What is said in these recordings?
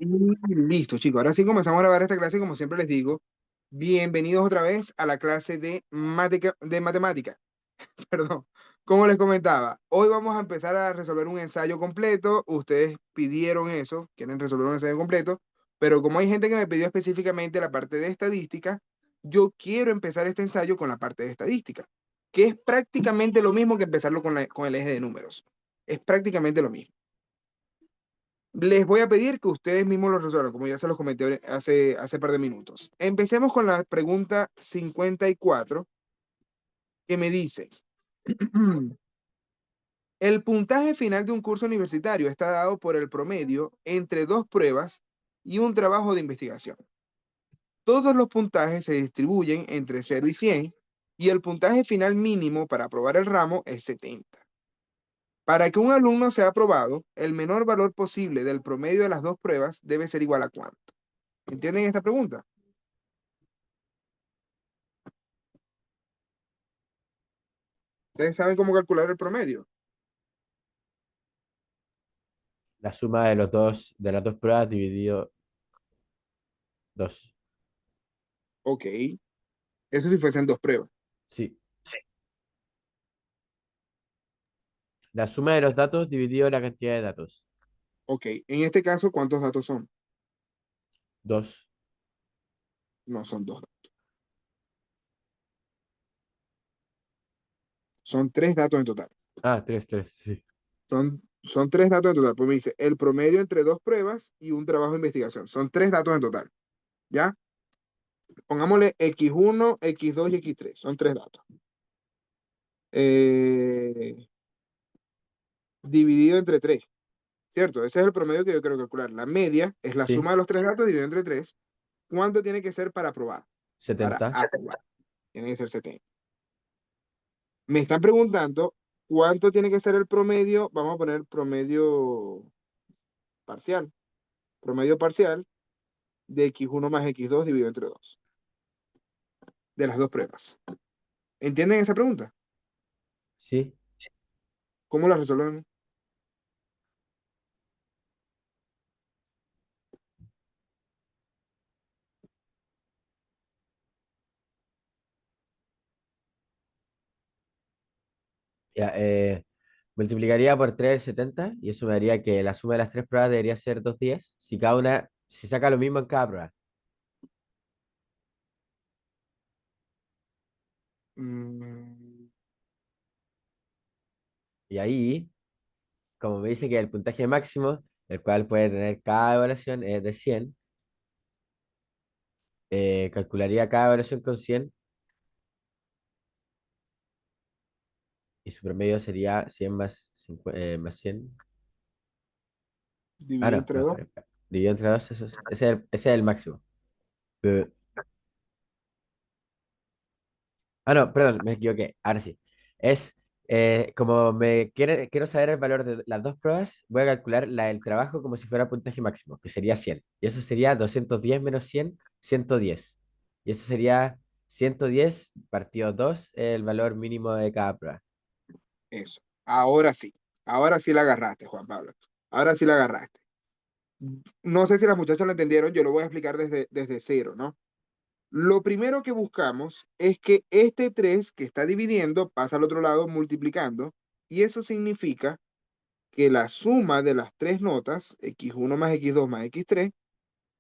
Y listo, chicos. Ahora sí comenzamos a grabar esta clase, como siempre les digo. Bienvenidos otra vez a la clase de matemática. Perdón. Como les comentaba, hoy vamos a empezar a resolver un ensayo completo. Ustedes pidieron eso, quieren resolver un ensayo completo, pero como hay gente que me pidió específicamente la parte de estadística, yo quiero empezar este ensayo con la parte de estadística, que es prácticamente lo mismo que empezarlo con el eje de números. Es prácticamente lo mismo. Les voy a pedir que ustedes mismos lo resuelvan, como ya se los comenté hace par de minutos. Empecemos con la pregunta 54, que me dice, el puntaje final de un curso universitario está dado por el promedio entre dos pruebas y un trabajo de investigación. Todos los puntajes se distribuyen entre 0 y 100 y el puntaje final mínimo para aprobar el ramo es 70. Para que un alumno sea aprobado, el menor valor posible del promedio de las dos pruebas debe ser igual a ¿cuánto? ¿Entienden esta pregunta? Ustedes saben cómo calcular el promedio. La suma de los dos, de las dos pruebas dividido dos. Ok, eso si fuesen dos pruebas. Sí. La suma de los datos dividido la cantidad de datos. Ok, en este caso, ¿cuántos datos son? Dos. No son dos datos. Son tres datos en total. Ah, tres, tres, sí. Son tres datos en total. Pues me dice el promedio entre dos pruebas y un trabajo de investigación. Son tres datos en total. ¿Ya? Pongámosle X1, X2 y X3. Son tres datos. Eh, dividido entre tres. ¿Cierto? Ese es el promedio que yo quiero calcular. La media es la Sí. suma de los tres datos dividido entre tres. ¿Cuánto tiene que ser para aprobar? Para 70. aprobar. Tiene que ser 70. Me están preguntando cuánto tiene que ser el promedio. Vamos a poner promedio parcial. Promedio parcial de X1 más X2 dividido entre 2. De las dos pruebas. ¿Entienden esa pregunta? Sí. ¿Cómo la resolvemos? Ya, multiplicaría por 3 70 y eso me daría que la suma de las tres pruebas debería ser 210 si cada una, si saca lo mismo en cada prueba. Mm, Y ahí, como me dice que el puntaje máximo, el cual puede tener cada evaluación es de 100, calcularía cada evaluación con 100 y su promedio sería 100 más, más 100. Ah, dividido no, entre no. 2. Dividido entre dos, ese es el máximo. Eh, no, perdón, me equivoqué. Ahora sí. Es como quiero saber el valor de las dos pruebas, voy a calcular la del trabajo como si fuera puntaje máximo, que sería 100. Y eso sería 210 menos 100, 110. Y eso sería 110 partido 2, el valor mínimo de cada prueba. Eso. Ahora sí. Ahora sí la agarraste, Juan Pablo. Ahora sí la agarraste. No sé si las muchachas lo entendieron, yo lo voy a explicar desde cero, ¿no? Lo primero que buscamos es que este 3 que está dividiendo pasa al otro lado multiplicando, y eso significa que la suma de las tres notas, X1 más X2 más X3,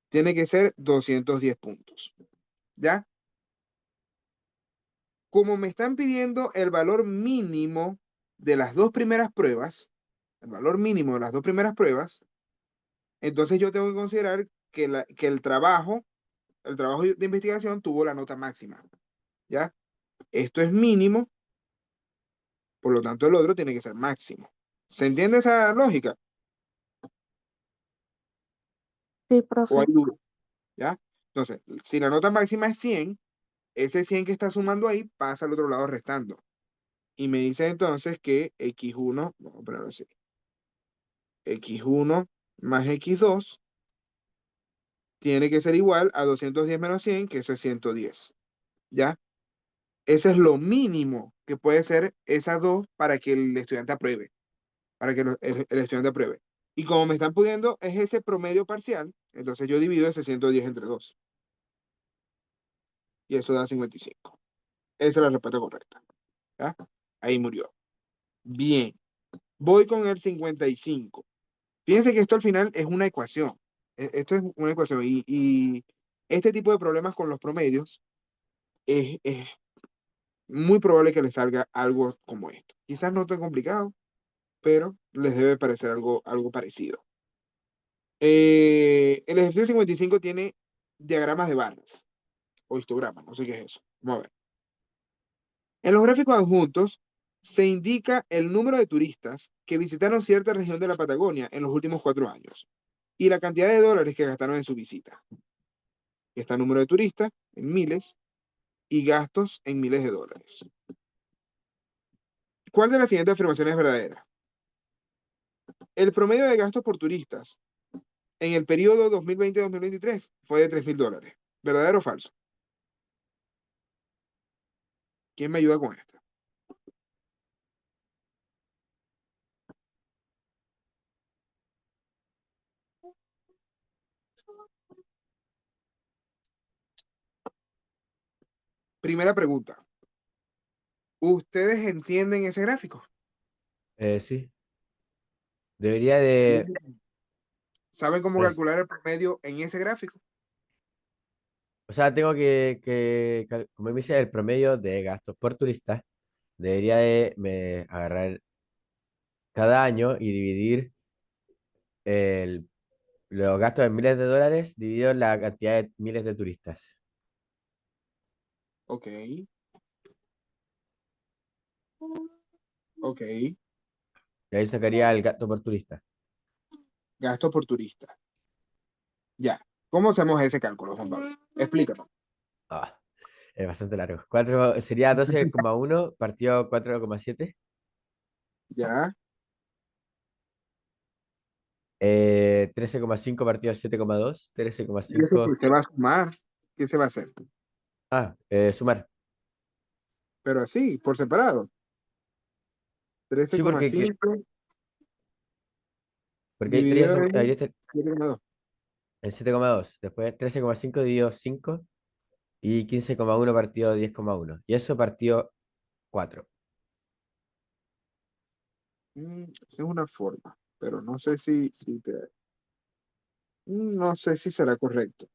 tiene que ser 210 puntos. ¿Ya? Como me están pidiendo el valor mínimo de las dos primeras pruebas, el valor mínimo de las dos primeras pruebas, entonces yo tengo que considerar que el trabajo de investigación tuvo la nota máxima. ¿Ya? Esto es mínimo, por lo tanto el otro tiene que ser máximo. ¿Se entiende esa lógica? Sí, ¿O hay profe. duda? ¿Ya? Entonces, si la nota máxima es 100, ese 100 que está sumando ahí pasa al otro lado restando. Y me dice entonces que X1, vamos a ponerlo así, X1 más X2 tiene que ser igual a 210 menos 100, que eso es 110. ¿Ya? Ese es lo mínimo que puede ser esas dos para que el estudiante apruebe, para que el estudiante apruebe. Y como me están pudiendo es ese promedio parcial, entonces yo divido ese 110 entre 2. Y eso da 55. Esa es la respuesta correcta. ¿Ya? Ahí murió. Bien. Voy con el 55. Fíjense que esto al final es una ecuación. Esto es una ecuación. Y este tipo de problemas con los promedios es muy probable que les salga algo como esto. Quizás no tan complicado, pero les debe parecer algo parecido. El ejercicio 55 tiene diagramas de barras o histogramas, no sé qué es eso. Vamos a ver. En los gráficos adjuntos se indica el número de turistas que visitaron cierta región de la Patagonia en los últimos 4 años y la cantidad de dólares que gastaron en su visita. Está el número de turistas en miles y gastos en miles de dólares. ¿Cuál de las siguientes afirmaciones es verdadera? El promedio de gastos por turistas en el periodo 2020-2023 fue de $3.000. ¿Verdadero o falso? ¿Quién me ayuda con esto? Primera pregunta. ¿Ustedes entienden ese gráfico? Sí. Debería Sí. de... ¿Saben cómo pues, calcular el promedio en ese gráfico? o sea, tengo como me dice, el promedio de gastos por turista, debería de agarrar cada año y dividir el, los gastos en miles de dólares dividido en la cantidad de miles de turistas. Ok, ok. Y ahí sacaría el gasto por turista. Gasto por turista. Ya. ¿Cómo hacemos ese cálculo, Juan Pablo? Explícame. Ah, es bastante largo. Sería 12,1 partido 4,7. Ya. 13,5 partido 7,2. trece coma ¿Y eso cinco qué se va a sumar? ¿Qué se va a hacer? Sumar. Pero así, por separado. trece Sí, coma porque, cinco porque dividido ahí en está 7,2. el 7,2. Después 13,5 dividido 5 y 15,1 partido 10,1. Y eso partido 4. Esa es una forma, pero no sé no sé si será correcto.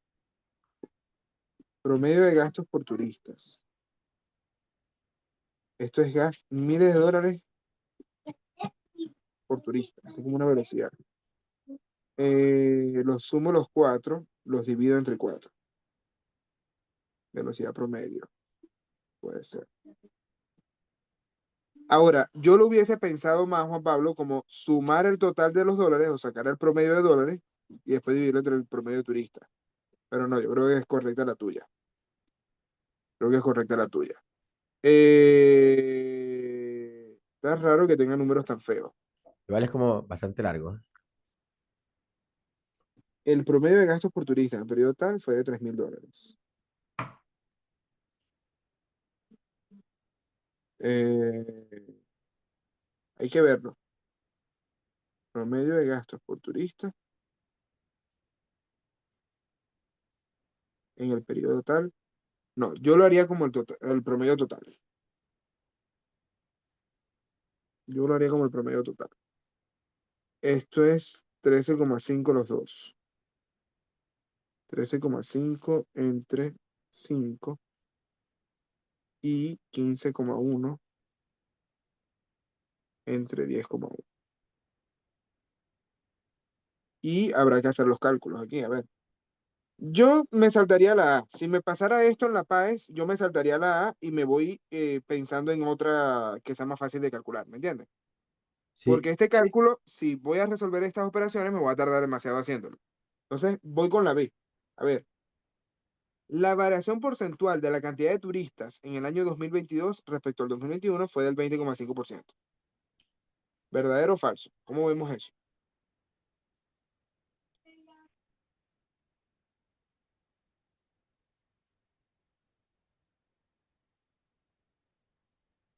Promedio de gastos por turistas. Esto es miles de dólares por turista. Esto es como una velocidad. Los sumo los cuatro, los divido entre cuatro. Velocidad promedio, puede ser. Ahora, yo lo hubiese pensado más, Juan Pablo, como sumar el total de los dólares o sacar el promedio de dólares y después dividirlo entre el promedio de turista. Pero no, yo creo que es correcta la tuya. Creo que es correcta la tuya. Está raro que tenga números tan feos. Igual es como bastante largo. El promedio de gastos por turista en el periodo tal fue de $3.000. Eh, Hay que verlo. Promedio de gastos por turista en el periodo tal. No, yo lo haría como el promedio total. Yo lo haría como el promedio total. Esto es 13,5 los dos. 13,5 entre 5 y 15,1 entre 10,1. Y habrá que hacer los cálculos aquí, a ver. Yo me saltaría la A. Si me pasara esto en la PAES, yo me saltaría la A y me voy pensando en otra que sea más fácil de calcular, ¿me entiendes? Sí. Porque este cálculo, si voy a resolver estas operaciones, me voy a tardar demasiado haciéndolo. Entonces, voy con la B. A ver, la variación porcentual de la cantidad de turistas en el año 2022 respecto al 2021 fue del 20,5%. ¿Verdadero o falso? ¿Cómo vemos eso?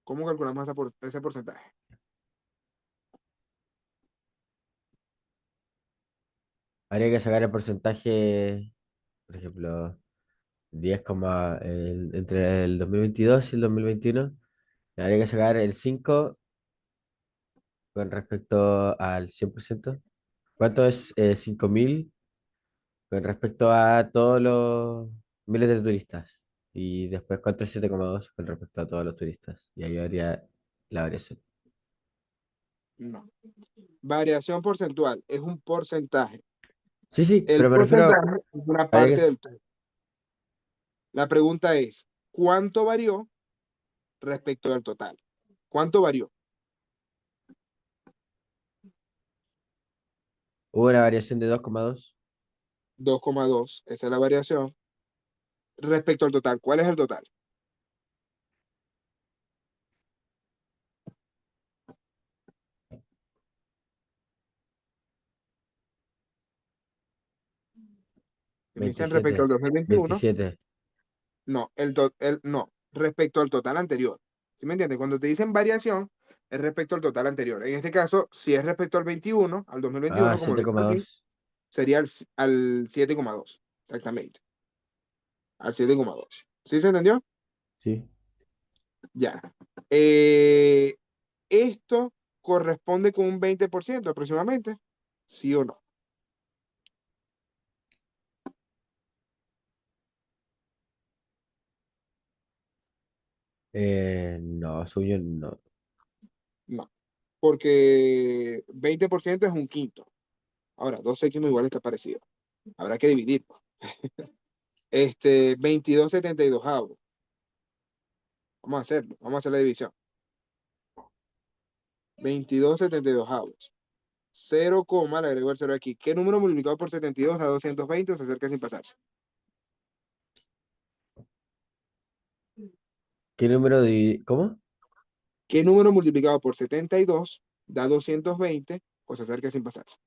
¿Cómo calculamos ese porcentaje? Habría que sacar el porcentaje, por ejemplo, entre el 2022 y el 2021. Habría que sacar el 5 con respecto al 100%. ¿Cuánto es 5.000 con respecto a todos los miles de turistas? Y después, ¿cuánto es 7,2 con respecto a todos los turistas? Y ahí habría la variación. No. Variación porcentual es un porcentaje. Sí, sí, El pero me refiero, porcentaje es una habría que... parte del todo. La pregunta es, ¿cuánto varió respecto del total? ¿Cuánto varió? Hubo una variación de 2,2. 2,2. Esa es la variación. Respecto al total, ¿cuál es el total? Me dicen respecto al 27. 2021. 27. No, no, respecto al total anterior. ¿Sí me entiendes? Cuando te dicen variación, es respecto al total anterior. En este caso, si es respecto al 21, al Ah, 2021, como siete tengo coma aquí, dos sería al 7,2. Exactamente, al 7,2. ¿Sí se entendió? Sí. Ya. Eh, ¿Esto corresponde con un 20% aproximadamente? ¿Sí o no? No, suyo no. No, porque 20% es un quinto. Ahora, dos séptimos igual está parecido. Habrá que dividir. 22,72. Vamos a hacerlo, vamos a hacer la división. 22,72. 0, le agrego el 0 aquí. ¿Qué número multiplicado por 72 da 220 o se acerca sin pasarse? ¿Qué número de... ¿Cómo? ¿Qué número multiplicado por 72 da 220 o se acerca sin pasarse?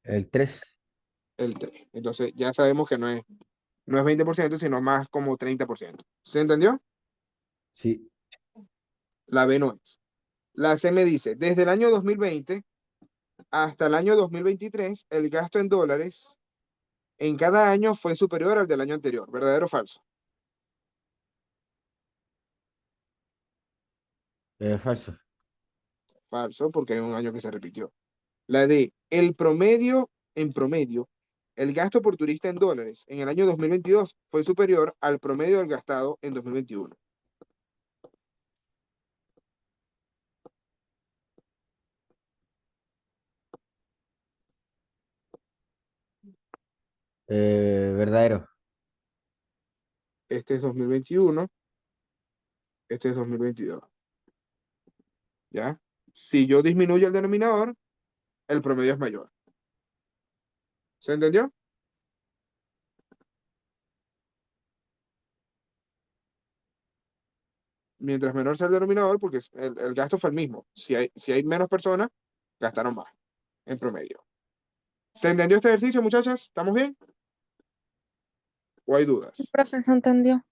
El 3. El 3. Entonces ya sabemos que no es 20%, sino más como 30%. ¿Se entendió? Sí. La B no es. La C me dice, desde el año 2020 hasta el año 2023, el gasto en dólares en cada año fue superior al del año anterior. ¿Verdadero o falso? Falso. Falso, porque hay un año que se repitió. La D, el promedio, en promedio, el gasto por turista en dólares en el año 2022 fue superior al promedio del gastado en 2021. Verdadero. Este es 2021, este es 2022. ¿Ya? Si yo disminuyo el denominador, el promedio es mayor. ¿Se entendió? Mientras menor sea el denominador, porque el gasto fue el mismo. Si hay menos personas, gastaron más en promedio. ¿Se entendió este ejercicio, muchachas? ¿Estamos bien? ¿O hay El dudas? profesor entendió.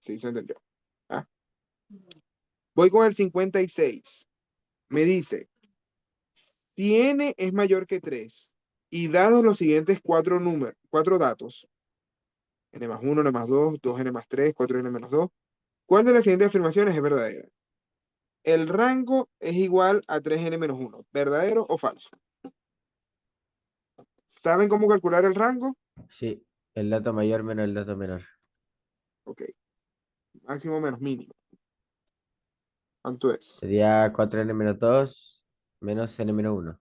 Sí, se entendió. Ah, voy con el 56. Me dice, si n es mayor que 3 y dados los siguientes cuatro datos, n más 1, n más 2, 2n más 3, 4n menos 2, ¿cuál de las siguientes afirmaciones es verdadera? El rango es igual a 3n menos 1. ¿Verdadero o falso? ¿Saben cómo calcular el rango? Sí. El dato mayor menos el dato menor. Ok, máximo menos mínimo. ¿Cuánto es? Sería 4n menos 2 menos n menos uno.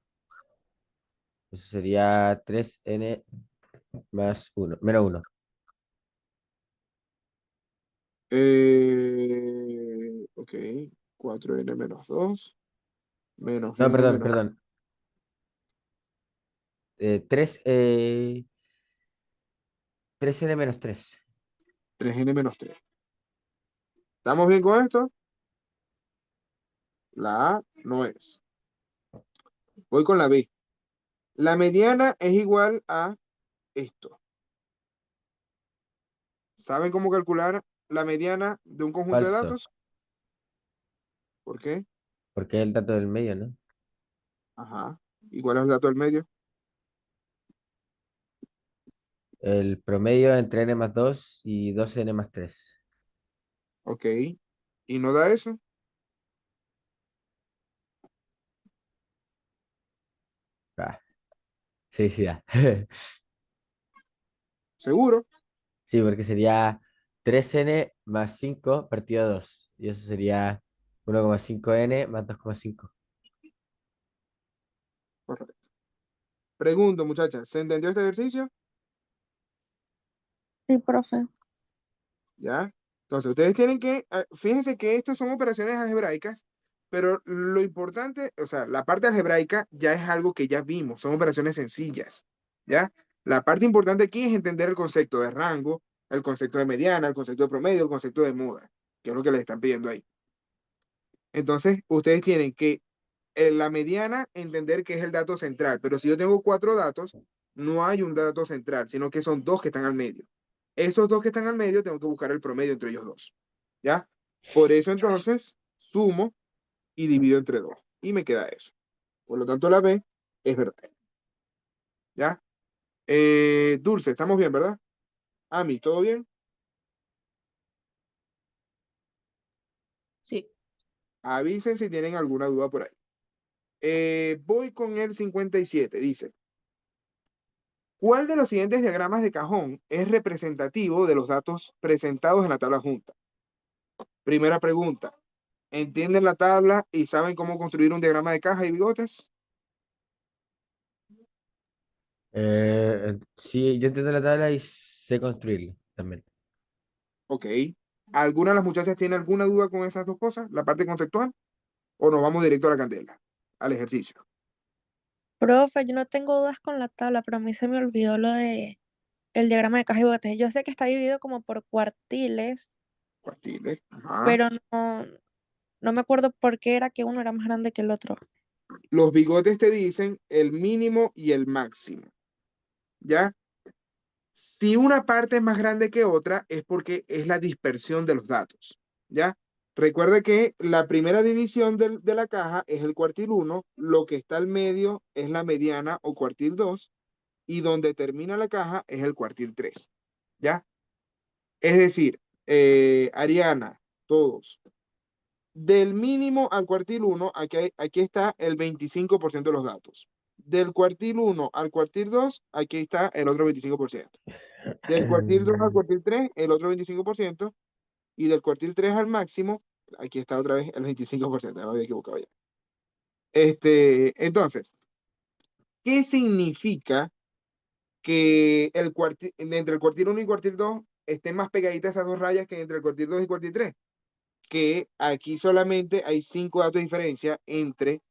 Eso sería 3n más uno menos uno. Ok, 4n menos 2 menos No, n perdón, menos perdón. 3, 3n menos 3. 3n menos 3. ¿Estamos bien con esto? La A no es. Voy con la B. La mediana es igual a esto. ¿Saben cómo calcular la mediana de un conjunto de Falso, datos? ¿Por qué? porque es el dato del medio, ¿no? Ajá. ¿Y cuál es el dato del medio? El promedio entre n+2 y 12n+3. Ok. ¿Y no da eso? Ah, sí, sí da. Seguro. Sí, porque sería 3n+5 partido 2. Y eso sería 1,5n más 2,5. Correcto. Pregunto, muchachas, ¿se entendió este ejercicio? Sí, profe. ¿Ya? Entonces, ustedes tienen que, fíjense que estos son operaciones algebraicas, pero lo importante, o sea, la parte algebraica ya es algo que ya vimos, son operaciones sencillas, ¿ya? La parte importante aquí es entender el concepto de rango, el concepto de mediana, el concepto de promedio, el concepto de moda, que es lo que les están pidiendo ahí. Entonces, ustedes tienen que en la mediana entender que es el dato central, pero si yo tengo cuatro datos, no hay un dato central, sino que son dos que están al medio. Esos dos que están al medio, tengo que buscar el promedio entre ellos dos, ¿ya? Por eso entonces sumo y divido entre dos, y me queda eso. Por lo tanto, la B es verdad, ¿ya? Dulce, estamos bien, ¿verdad? Ami, ¿todo bien? Sí. Avisen si tienen alguna duda por ahí. Voy con el 57, dice. ¿Cuál de los siguientes diagramas de cajón es representativo de los datos presentados en la tabla junta? Primera pregunta. ¿Entienden la tabla y saben cómo construir un diagrama de caja y bigotes? Sí, yo entiendo la tabla y sé construirla también. Ok. ¿Alguna de las muchachas tiene alguna duda con esas dos cosas? ¿La parte conceptual? ¿O nos vamos directo a la candela? Al ejercicio. Profe, yo no tengo dudas con la tabla, pero a mí se me olvidó lo de el diagrama de caja y botes. Yo sé que está dividido como por cuartiles, Cuartiles. Ajá. pero no me acuerdo por qué era que uno era más grande que el otro. Los bigotes te dicen el mínimo y el máximo. ¿Ya? Si una parte es más grande que otra, es porque es la dispersión de los datos, ¿ya? Recuerde que la primera división de la caja es el cuartil 1, lo que está al medio es la mediana o cuartil 2, y donde termina la caja es el cuartil 3, ¿ya? Es decir, Ariana, todos, del mínimo al cuartil 1, aquí está el 25% de los datos. Del cuartil 1 al cuartil 2, aquí está el otro 25%. Del cuartil 2 al cuartil 3, el otro 25%. Y del cuartil 3 al máximo, aquí está otra vez el 25%. Ya me había equivocado ya. Entonces, ¿qué significa que entre el cuartil 1 y cuartil 2 estén más pegaditas esas dos rayas que entre el cuartil 2 y cuartil 3? Que aquí solamente hay 5 datos de diferencia entre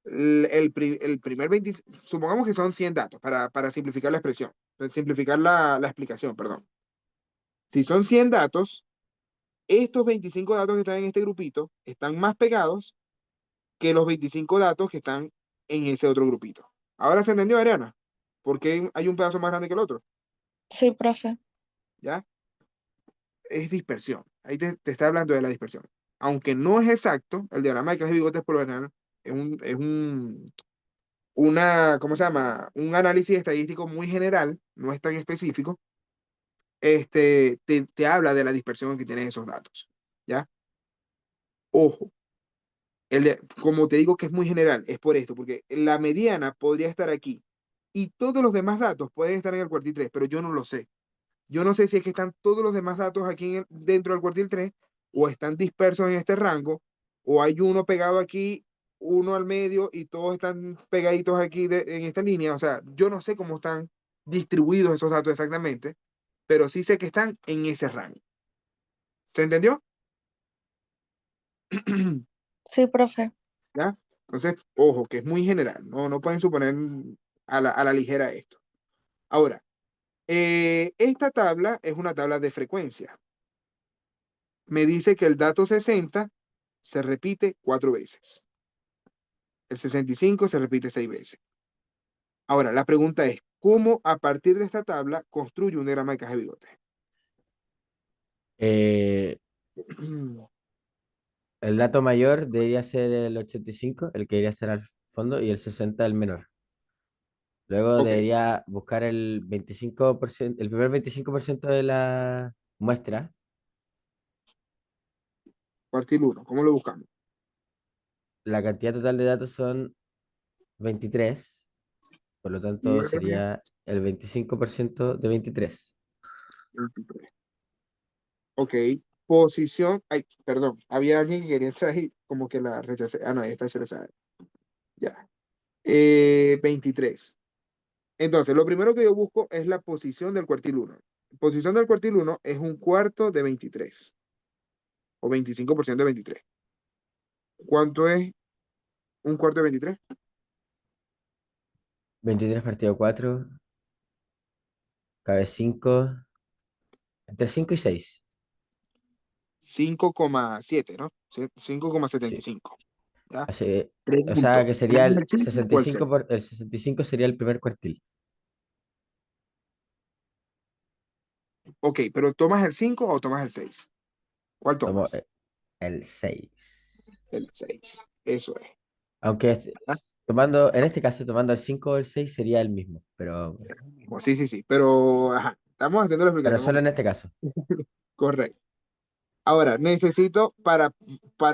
el primer 20, supongamos que son 100 datos para simplificar la expresión, simplificar la explicación, perdón. Si son 100 datos, estos 25 datos que están en este grupito están más pegados que los 25 datos que están en ese otro grupito. ¿Ahora se entendió, Ariana? ¿Por qué hay un pedazo más grande que el otro? Sí, profe. ¿Ya? Es dispersión. Ahí te está hablando de la dispersión. Aunque no es exacto, el diagrama de cajas y bigotes por lo general ¿cómo se llama? Un análisis estadístico muy general, no es tan específico. Te habla de la dispersión que tienen esos datos. ¿Ya? Ojo, como te digo que es muy general, es por esto, porque la mediana podría estar aquí y todos los demás datos pueden estar en el cuartil 3, pero yo no lo sé. Yo no sé si es que están todos los demás datos aquí dentro del cuartil 3 o están dispersos en este rango o hay uno pegado aquí, uno al medio y todos están pegaditos aquí en esta línea. O sea, yo no sé cómo están distribuidos esos datos exactamente, pero sí sé que están en ese rango. ¿Se entendió? Sí, profe. ¿Ya? Entonces, ojo, que es muy general, no pueden suponer a la ligera esto. Ahora, esta tabla es una tabla de frecuencia. Me dice que el dato 60 se repite 4 veces. El 65 se repite 6 veces. Ahora, la pregunta es, ¿cómo a partir de esta tabla construye un diagrama de caja de bigote? Eh, el dato mayor debería ser el 85, el que debería estar al fondo, y el 60 el menor. Luego Ok, debería buscar el 25%, el primer 25% de la muestra. cuartil 1, ¿cómo lo buscamos? La cantidad total de datos son 23, por lo tanto 10, sería el 25% de 23. 23. Ok, posición, ay, perdón, había alguien que quería entrar y como que la rechacé. Ah, no, esta se la sabe. Ya. 23. Entonces, lo primero que yo busco es la posición del cuartil 1. Posición del cuartil 1 es un cuarto de 23 o 25% de 23. ¿Cuánto es un cuarto de 23? 23 partido 4, cabe 5, entre 5 y 6. 5,7, ¿no? Sí, Sí. 5,75. ¿Ya? Así, o sea Pregunto, que sería ¿tenemos el el 5 o el 6? 65 el 65 sería el primer cuartil. Ok, pero ¿tomas el 5 o tomas el 6? ¿Cuál Tomo tomas? el 6. El 6. Eso es. Aunque ¿Ah? tomando, en este caso, tomando el 5 o el 6 sería el mismo, Sí, sí, sí. Pero, ajá, estamos haciendo la pero explicación solo como en está. este caso. Correcto. Ahora, necesito, para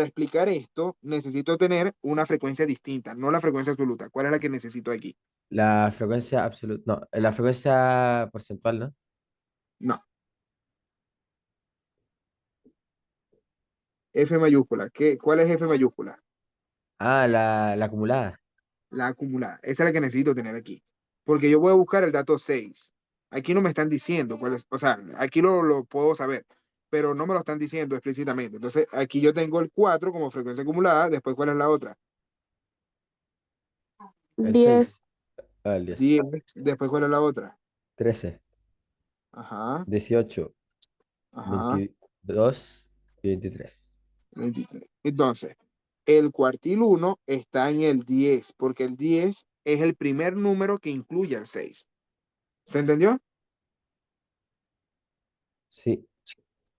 explicar esto, necesito tener una frecuencia distinta, no la frecuencia absoluta. ¿Cuál es la que necesito aquí? La frecuencia absoluta, no, la frecuencia porcentual, ¿no? No, F mayúscula. ¿Cuál es F mayúscula? Ah, la acumulada. La acumulada. Esa es la que necesito tener aquí. Porque yo voy a buscar el dato 6. Aquí no me están diciendo cuál es, o sea, aquí lo puedo saber, pero no me lo están diciendo explícitamente. Entonces, aquí yo tengo el 4 como frecuencia acumulada, después, ¿cuál es la otra? El 6, 10. el 10, 10, después, ¿cuál es la otra? 13, Ajá, 18, ajá, 22 y 23. 23. Entonces, el cuartil 1 está en el 10, porque el 10 es el primer número que incluye el 6. ¿Se entendió? Sí,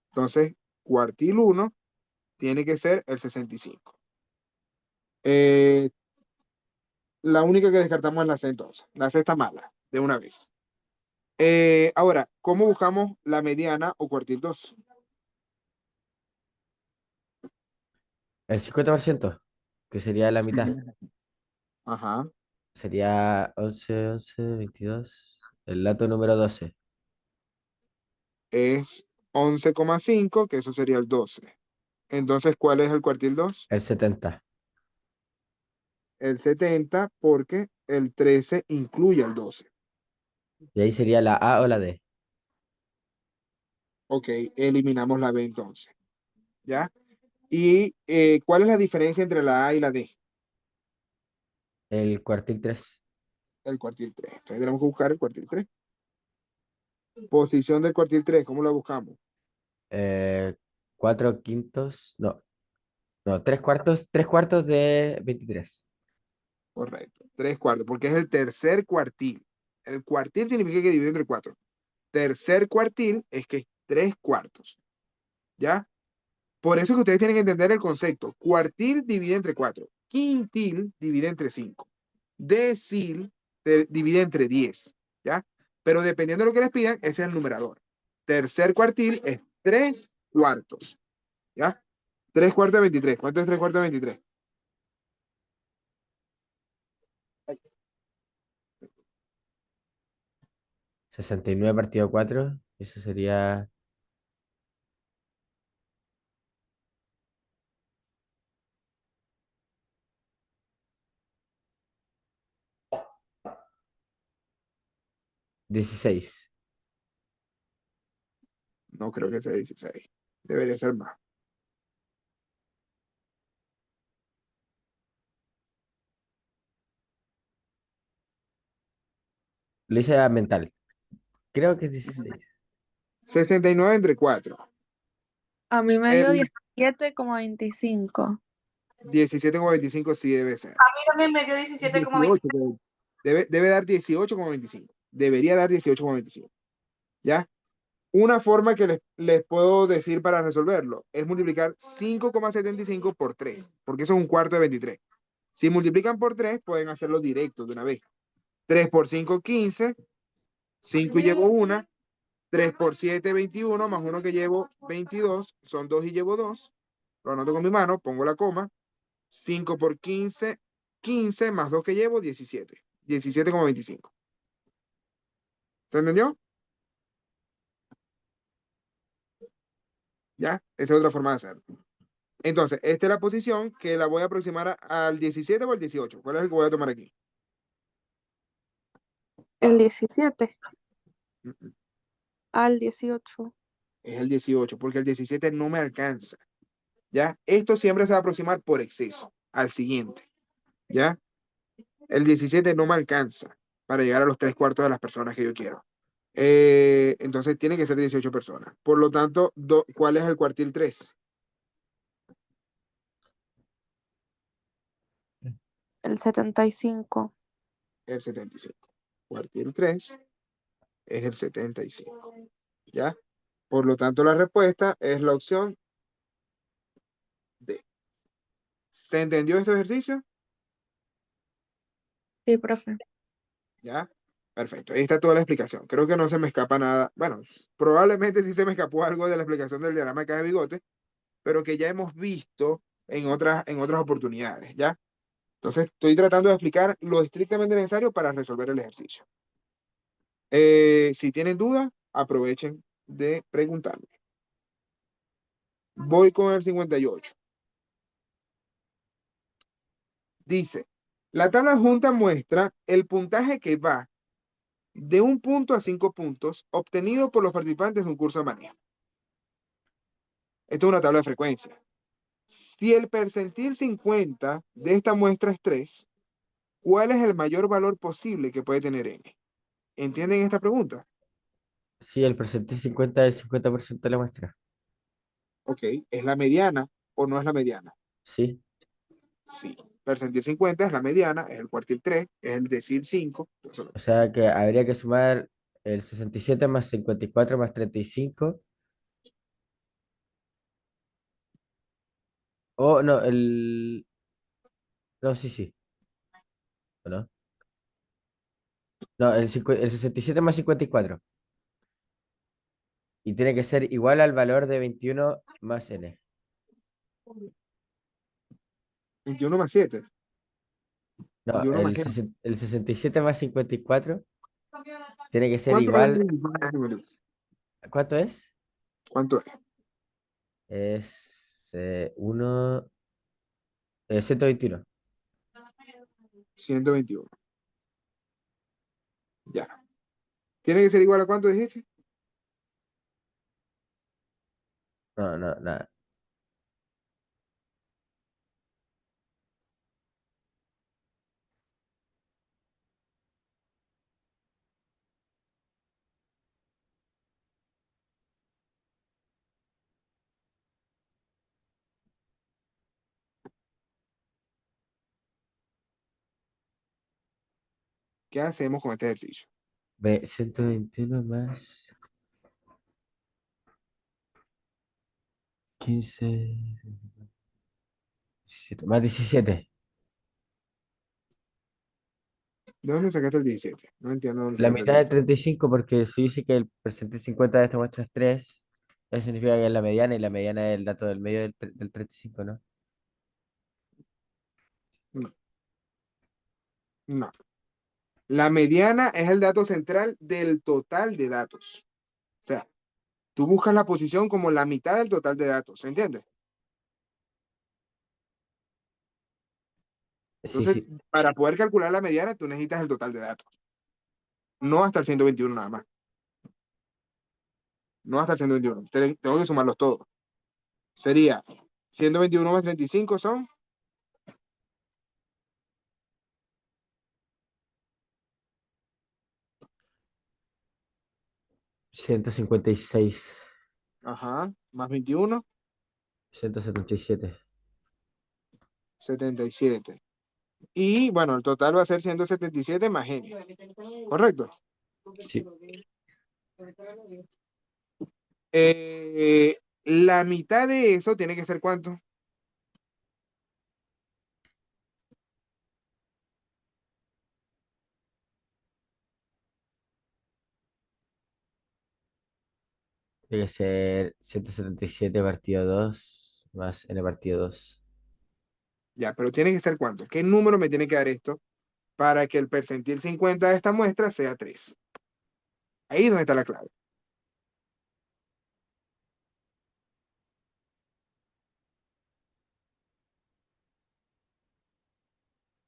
Entonces, cuartil 1 tiene que ser el 65. Eh, la única que descartamos es la C entonces. La C está mala, de una vez. Ahora, ¿cómo buscamos la mediana o cuartil 2? el 50%, que sería la Sí. mitad. Ajá, Sería 11, 11, 22. El dato número 12, es 11,5, que eso sería el 12. Entonces, ¿cuál es el cuartil 2? el 70. El 70, porque el 13 incluye el 12. Y ahí sería la A o la D. Ok, eliminamos la B entonces. ¿Ya? ¿Y cuál es la diferencia entre la A y la D? El cuartil 3. El cuartil 3. Entonces tenemos que buscar el cuartil 3. Posición del cuartil 3, ¿cómo la buscamos? 4 quintos. No, no, 3 cuartos. 3 cuartos de 23. Correcto. 3 cuartos, porque es el tercer cuartil. El cuartil significa que divide entre 4. Tercer cuartil es que es 3 cuartos. ¿Ya? Por eso que ustedes tienen que entender el concepto. Cuartil divide entre 4. Quintil divide entre 5. Decil divide entre 10. ¿Ya? Pero dependiendo de lo que les pidan, ese es el numerador. Tercer cuartil es 3 cuartos. ¿Ya? 3 cuartos de 23. ¿Cuánto es 3 cuartos de 23? 69 partido 4. Eso sería. Dieciséis. No creo que sea 16. Debería ser más. Lo hice a mental. Creo que es 16. 69 entre 4. A mí me dio El 17,25. 17,25 sí debe ser. A mí también me dio 17,20. 18, debe dar 18,25. Debería dar 18,25. ¿Ya? Una forma que les puedo decir para resolverlo es multiplicar 5,75 por 3, porque eso es un cuarto de 23. Si multiplican por 3, pueden hacerlo directo de una vez. 3 por 5, 15. 5 y llevo 1. 3 por 7, 21, más 1 que llevo 22. Son 2 y llevo 2. Lo anoto con mi mano, pongo la coma. 5 por 15, 15, más 2 que llevo, 17. 17,25. ¿Se entendió? ¿Ya? Esa es otra forma de hacerlo. Entonces, esta es la posición que la voy a aproximar al 17 o al 18. ¿Cuál es el que voy a tomar aquí? El 17 Mm, mm. al 18. Es el 18, porque el 17 no me alcanza. ¿Ya? Esto siempre se va a aproximar por exceso al siguiente. ¿Ya? El 17 no me alcanza para llegar a los 3/4 de las personas que yo quiero. Entonces tiene que ser 18 personas. Por lo tanto, ¿cuál es el cuartil 3? El 75. El 75. Cuartil 3 es el 75. ¿Ya? Por lo tanto, la respuesta es la opción D. ¿Se entendió este ejercicio? Sí, profe. ¿Ya? Perfecto. Ahí está toda la explicación. Creo que no se me escapa nada. Bueno, probablemente sí se me escapó algo de la explicación del diagrama de caja de bigote, pero que ya hemos visto en otras oportunidades, ¿ya? Entonces, estoy tratando de explicar lo estrictamente necesario para resolver el ejercicio. Si tienen dudas, aprovechen de preguntarme. Voy con el 58. Dice, la tabla adjunta muestra el puntaje que va de 1 punto a 5 puntos obtenido por los participantes de un curso de manejo. Esto es una tabla de frecuencia. Si el percentil 50 de esta muestra es 3, ¿cuál es el mayor valor posible que puede tener n? ¿Entienden esta pregunta? Sí, el porcentaje 50 es el 50% de la muestra. Ok, ¿es la mediana o no es la mediana? Sí. Sí. Percentil 50 es la mediana, es el cuartil 3, es el decil 5. O sea que habría que sumar el 67 más 54 más 35. O no, el... No, sí, sí. ¿O no? No, el 67 más 54. Y tiene que ser igual al valor de 21 más n. 21 más 7. No, 21 más 7. el 67 más 54 tiene que ser ¿Cuánto es igual. 21 más 7? ¿Cuánto es? ¿Cuánto es? Es 1, 121. 121. Ya. ¿Tiene que ser igual a cuánto dijiste? No, no, nada. ¿Qué hacemos con este ejercicio? Ve, 121 más 15, 17, más 17. ¿De dónde sacaste el 17? No entiendo dónde La sacaste el mitad de 17. 35, porque si dice que el porcentaje 50 de esta muestra es 3, eso significa que es la mediana y la mediana es el dato del medio del 35, ¿no? No, no. La mediana es el dato central del total de datos. O sea, tú buscas la posición como la mitad del total de datos, ¿se entiende? Sí, Entonces, sí. para poder calcular la mediana, tú necesitas el total de datos. No hasta el 121 nada más. No hasta el 121. Tengo que sumarlos todos. Sería 121 más 35 son 156, ajá, más 21, 177. 77. Y bueno, el total va a ser 177 más n. ¿Correcto? Sí. La mitad de eso tiene que ser ¿cuánto? Tiene que ser 177 partido 2 más n partido 2. Ya, pero tiene que ser ¿cuánto? ¿Qué número me tiene que dar esto para que el percentil 50 de esta muestra sea 3? Ahí es donde está la clave.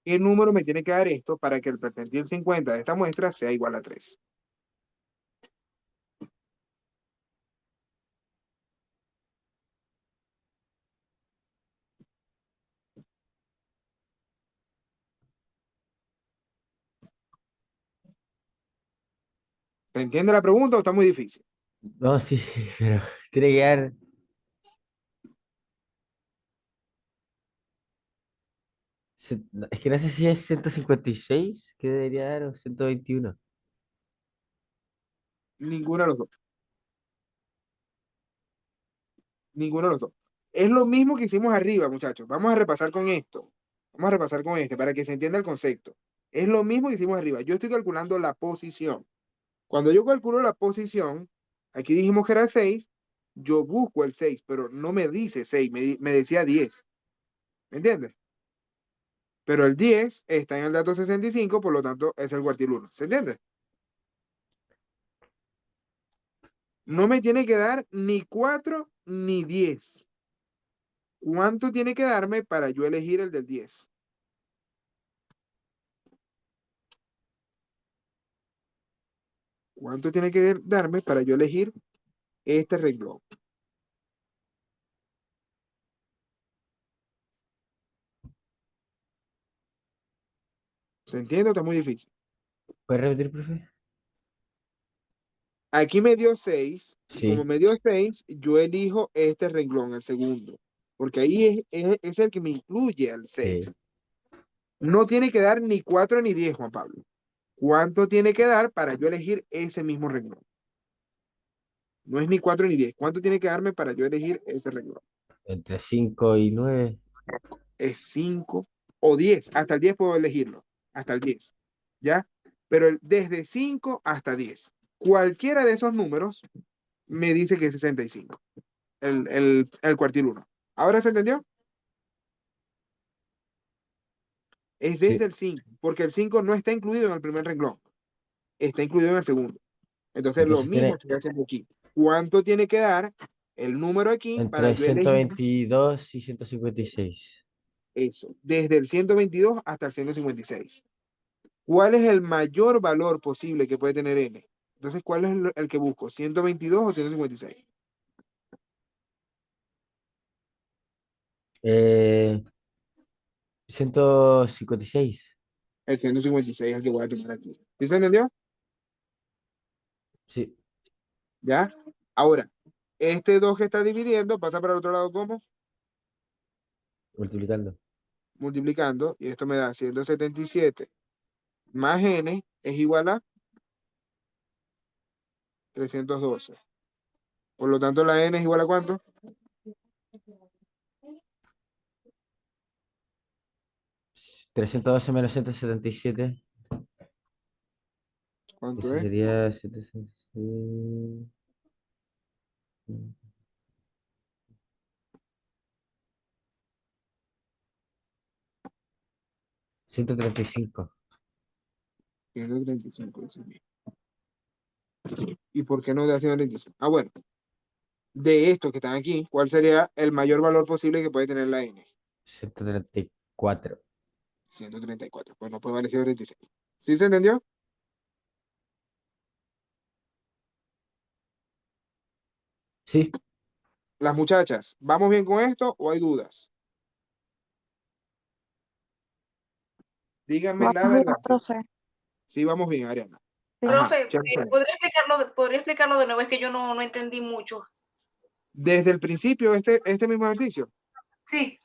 ¿Qué número me tiene que dar esto para que el percentil 50 de esta muestra sea igual a 3? ¿Se entiende la pregunta o está muy difícil? No, sí, pero tiene que dar. No, es que no sé si es 156 que debería dar o 121. Ninguno de los dos. Ninguno de los dos. Es lo mismo que hicimos arriba, muchachos. Vamos a repasar con esto. Vamos a repasar con este para que se entienda el concepto. Es lo mismo que hicimos arriba. Yo estoy calculando la posición. Cuando yo calculo la posición, aquí dijimos que era 6, yo busco el 6, pero no me dice 6, me decía 10. ¿Me entiendes? Pero el 10 está en el dato 65, por lo tanto es el cuartil 1. ¿Se entiende? No me tiene que dar ni 4 ni 10. ¿Cuánto tiene que darme para yo elegir el del 10? ¿Cuánto tiene que darme para yo elegir este renglón? ¿Se entiende o está muy difícil? ¿Puedes repetir, profe? Aquí me dio 6 y como Sí, me dio 6, yo elijo este renglón, el segundo, porque ahí es el que me incluye al sí. 6. No tiene que dar ni 4 ni 10, Juan Pablo. ¿Cuánto tiene que dar para yo elegir ese mismo renglón? No es ni 4 ni 10. ¿Cuánto tiene que darme para yo elegir ese renglón? Entre 5 y 9. Es 5 o 10. Hasta el 10 puedo elegirlo. Hasta el 10. ¿Ya? Pero desde 5 hasta 10. Cualquiera de esos números me dice que es 65. El cuartil 1. ¿Ahora se entendió? Es desde Sí. el 5, porque el 5 no está incluido en el primer renglón, está incluido en el segundo. Entonces, lo Entonces mismo tiene estoy haciendo aquí. ¿Cuánto tiene que dar el número aquí para entre yo ciento elegir veintidós y 156. eso? Desde el 122 hasta el 156. ¿Cuál es el mayor valor posible que puede tener n? Entonces, ¿cuál es el que busco? ¿122 o 156? 156. El 156 es el que voy a tomar aquí. ¿Sí se entendió? Sí, ¿Ya? Ahora, este 2 que está dividiendo pasa para el otro lado, ¿cómo? multiplicando. Multiplicando, y esto me da 177 más n es igual a 312. Por lo tanto, la n es igual a ¿cuánto? 312 menos 177. ¿Cuánto Eso es? sería 166. 135. 135. ¿Y por qué no da 135? Ah, bueno, de estos que están aquí, ¿cuál sería el mayor valor posible que puede tener la n? 134. 134. Pues no puede valer 136. ¿Sí se entendió? Sí, Las muchachas, ¿vamos bien con esto o hay dudas? Díganme la Vamos bien, verdad. profe. Sí, vamos bien, Ariana. Sí. Ajá, Profe, Chelsea. ¿podría explicarlo de nuevo? Es que yo no entendí mucho. Desde el principio, este mismo ejercicio. Sí,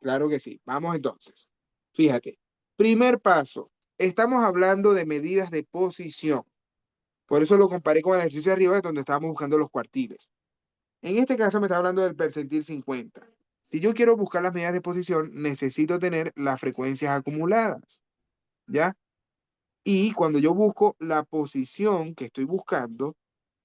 Claro que sí. Vamos entonces. Fíjate. Primer paso. Estamos hablando de medidas de posición. Por eso lo comparé con el ejercicio de arriba, donde estábamos buscando los cuartiles. En este caso me está hablando del percentil 50. Si yo quiero buscar las medidas de posición, necesito tener las frecuencias acumuladas, ¿ya? Y cuando yo busco la posición que estoy buscando,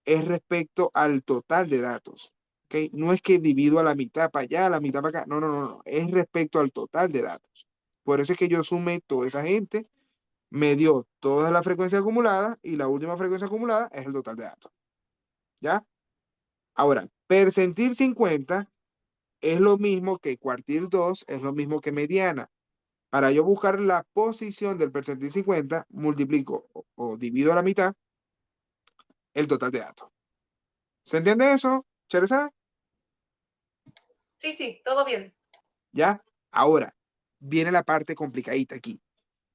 es respecto al total de datos, ¿ok? No es que divido a la mitad para allá, a la mitad para acá, no, no, no, no, es respecto al total de datos. Por eso es que yo sumé toda esa gente, me dio toda la frecuencia acumulada y la última frecuencia acumulada es el total de datos, ¿ya? Ahora, percentil 50 es lo mismo que cuartil 2, es lo mismo que mediana. Para yo buscar la posición del percentil 50, multiplico o divido a la mitad el total de datos. ¿Se entiende eso, Cheresa? Sí, sí, todo bien. ¿Ya? Ahora, viene la parte complicadita aquí,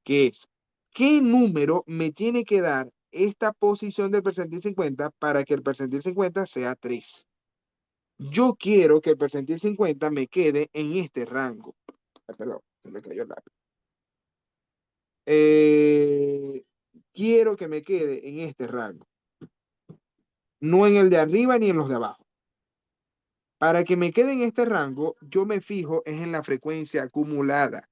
que es, ¿qué número me tiene que dar esta posición del percentil 50 para que el percentil 50 sea 3? Yo quiero que el percentil 50 me quede en este rango. Perdón, se me cayó el lápiz. Quiero que me quede en este rango, no en el de arriba ni en los de abajo. Para que me quede en este rango, yo me fijo es en la frecuencia acumulada,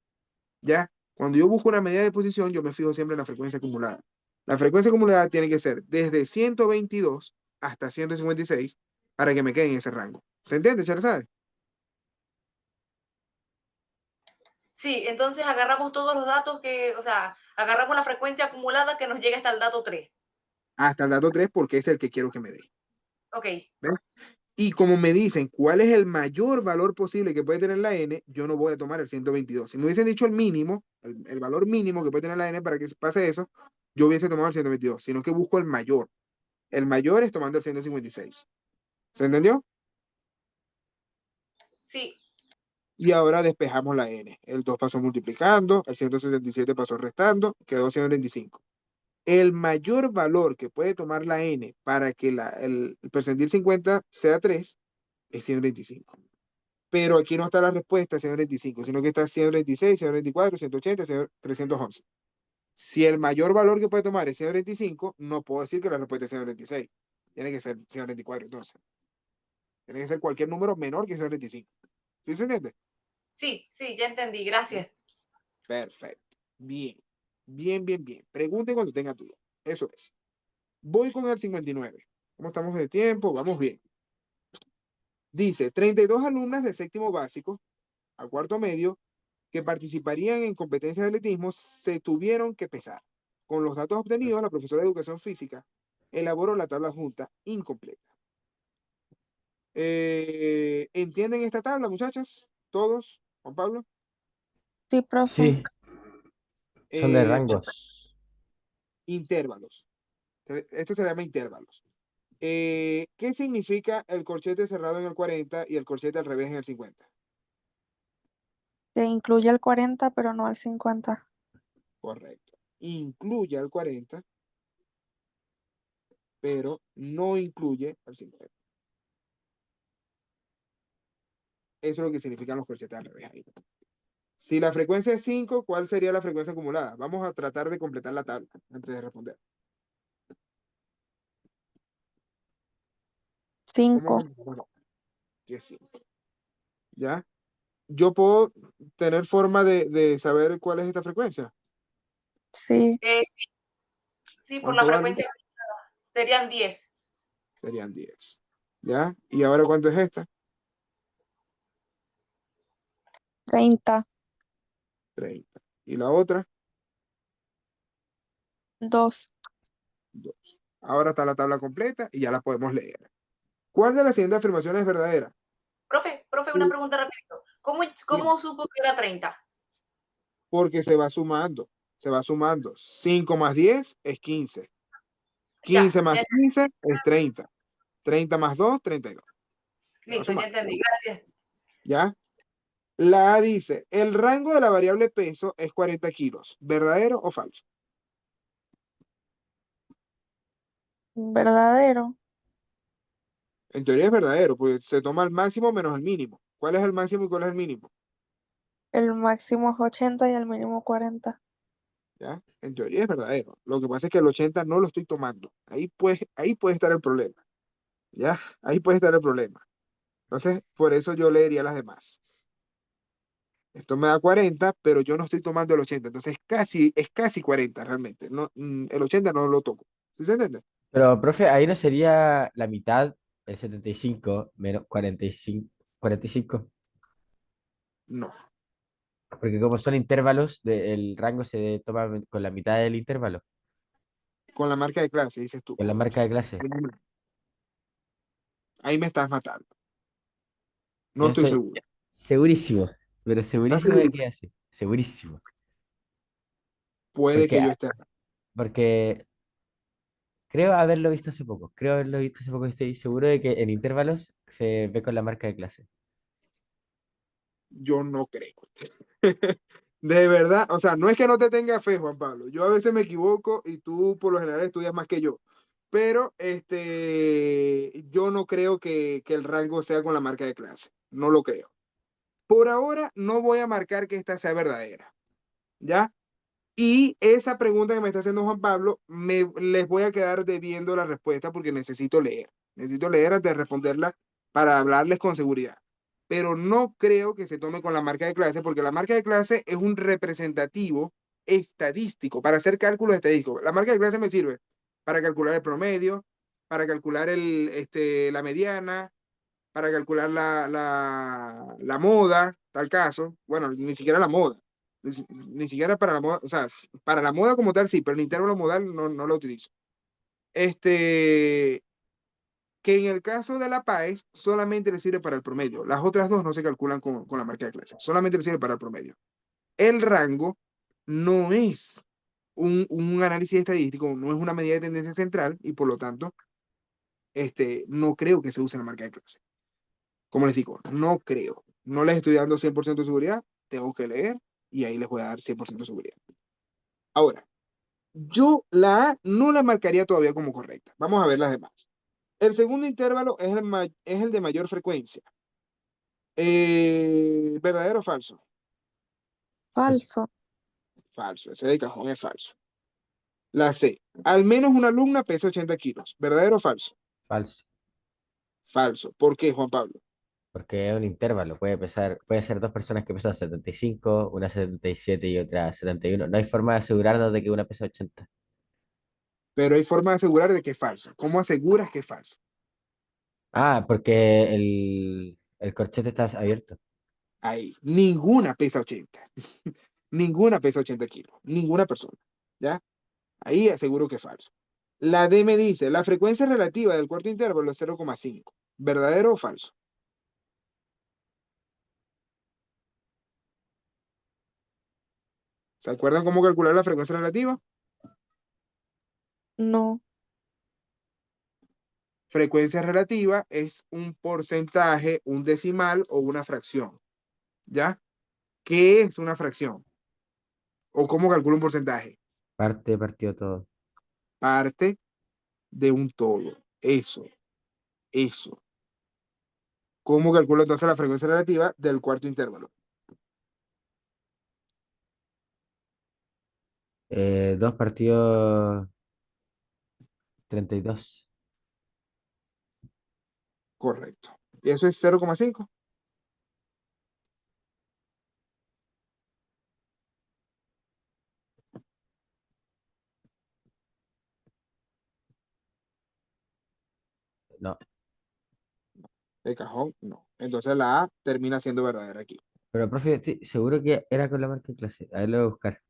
¿ya? Cuando yo busco una medida de posición, yo me fijo siempre en la frecuencia acumulada. La frecuencia acumulada tiene que ser desde 122 hasta 156 para que me quede en ese rango. ¿Se entiende, Charzade? Sí, entonces agarramos todos los datos que, o sea, agarramos la frecuencia acumulada que nos llega hasta el dato 3. Hasta el dato 3 porque es el que quiero que me dé. Ok, ¿Ves? Y como me dicen cuál es el mayor valor posible que puede tener la n, yo no voy a tomar el 122. Si me hubiesen dicho el mínimo, el valor mínimo que puede tener la n para que pase eso, yo hubiese tomado el 122, sino que busco el mayor. El mayor es tomando el 156. ¿Se entendió? sí, Y ahora despejamos la n. El 2 pasó multiplicando, el 177 pasó restando, quedó 125. El mayor valor que puede tomar la n para que el percentil 50 sea 3 es 125. Pero aquí no está la respuesta 125, sino que está 126, 124, 180, 311. Si el mayor valor que puede tomar es 125, no puedo decir que la respuesta es 126. Tiene que ser 124 entonces. Tiene que ser cualquier número menor que 125. ¿Sí se entiende? sí, sí, ya entendí, gracias. Perfecto. Bien. Bien, bien, bien. Pregunten cuando tengan duda. Eso es. Voy con el 59. ¿Cómo estamos de tiempo? Vamos bien. Dice, 32 alumnas de séptimo básico a cuarto medio que participarían en competencias de atletismo se tuvieron que pesar. Con los datos obtenidos, la profesora de educación física elaboró la tabla junta incompleta. ¿Entienden esta tabla, muchachas? ¿Todos? ¿Juan Pablo? Sí, profe. Sí, son de Eh, rangos. intervalos. Esto se llama intervalos. ¿Qué significa el corchete cerrado en el 40 y el corchete al revés en el 50? Que incluye el 40, pero no el 50. Correcto. Incluye al 40, pero no incluye al 50. Eso es lo que significan los corchetes al revés ahí. Si la frecuencia es 5, ¿cuál sería la frecuencia acumulada? Vamos a tratar de completar la tabla antes de responder. ¿Cómo 5. completamos? Que es 5. ¿Ya? Yo puedo tener forma de saber cuál es esta frecuencia. Sí. Sí, sí, por la ¿Cuánto vale? frecuencia serían 10. Serían 10. ¿Ya? ¿Y ahora cuánto es esta? 30. 30. ¿Y la otra? 2. 2. Ahora está la tabla completa y ya la podemos leer. ¿Cuál de las siguientes afirmaciones es verdadera? Profe, una pregunta rapidito. ¿Cómo supo que era 30? Porque se va sumando. Se va sumando. 5 más 10 es 15. Ya, 15 más 15 es 30. 30 más 2, 32. Se va listo, ya sumando. entendí, gracias. ¿Ya? La A dice, el rango de la variable peso es 40 kilos. ¿Verdadero o falso? Verdadero. En teoría es verdadero, pues se toma el máximo menos el mínimo. ¿Cuál es el máximo y cuál es el mínimo? El máximo es 80 y el mínimo 40. ¿Ya? En teoría es verdadero. Lo que pasa es que el 80 no lo estoy tomando. Ahí puede estar el problema. ¿Ya? Ahí puede estar el problema. Entonces, por eso yo leería las demás. Esto me da 40, pero yo no estoy tomando el 80. Entonces, es casi 40 realmente. No, el 80 no lo toco. ¿Sí se entiende? Pero, profe, ahí no sería la mitad, el 75 menos 45, 45, No. porque como son intervalos, el rango se toma con la mitad del intervalo, Con la marca de clase, dices tú. con la marca de clase. Ahí me estás matando. No Yo estoy estoy seguro. segurísimo, pero ¿Estás segurísimo de seguro? que así, segurísimo. Puede Porque, que yo esté. porque creo haberlo visto hace poco, creo haberlo visto hace poco, estoy seguro de que en intervalos se ve con la marca de clase. Yo no creo. De verdad, o sea, no es que no te tenga fe, Juan Pablo. Yo a veces me equivoco y tú por lo general estudias más que yo. Pero yo no creo que el rango sea con la marca de clase. No lo creo. Por ahora no voy a marcar que esta sea verdadera. ¿Ya? Y esa pregunta que me está haciendo Juan Pablo, les voy a quedar debiendo la respuesta porque necesito leer. Necesito leer antes de responderla para hablarles con seguridad. Pero no creo que se tome con la marca de clase porque la marca de clase es un representativo estadístico para hacer cálculos estadísticos. La marca de clase me sirve para calcular el promedio, para calcular la mediana, para calcular la moda, tal caso. Bueno, ni siquiera la moda. Ni siquiera para la moda, o sea, para la moda como tal sí, pero el intervalo modal no lo utilizo. Este, que en el caso de la PAES solamente le sirve para el promedio. Las otras dos no se calculan con la marca de clase, solamente le sirve para el promedio. El rango no es un análisis estadístico, no es una medida de tendencia central y por lo tanto, no creo que se use la marca de clase. Como les digo, no creo. No les estoy dando 100% de seguridad, tengo que leer y ahí les voy a dar 100% de seguridad. Ahora, yo la A no la marcaría todavía como correcta. Vamos a ver las demás. El segundo intervalo es el de mayor frecuencia. ¿Verdadero o falso? Falso. Falso. Falso, ese de cajón es falso. La C, al menos una alumna pesa 80 kilos. ¿Verdadero o falso? Falso. Falso. ¿Por qué, Juan Pablo? Porque es un intervalo, puede ser dos personas que pesan 75, una 77 y otra 71. No hay forma de asegurarnos de que una pesa 80. Pero hay forma de asegurar de que es falso. ¿Cómo aseguras que es falso? Ah, porque el corchete está abierto. Ahí, ninguna pesa 80. Ninguna pesa 80 kilos. Ninguna persona. ¿Ya? Ahí aseguro que es falso. La D me dice, la frecuencia relativa del cuarto intervalo es 0,5. ¿Verdadero o falso? ¿Se acuerdan cómo calcular la frecuencia relativa? No. Frecuencia relativa es un porcentaje, un decimal o una fracción. ¿Ya? ¿Qué es una fracción? ¿O cómo calculo un porcentaje? Partió todo. Parte de un todo. Eso. ¿Cómo calculo entonces la frecuencia relativa del cuarto intervalo? 2 partidos 32. Correcto. ¿Y eso es 0,5? No, De cajón, no. Entonces la A termina siendo verdadera aquí. pero profe, estoy seguro que era con la marca de clase. A ver, lo voy a buscar.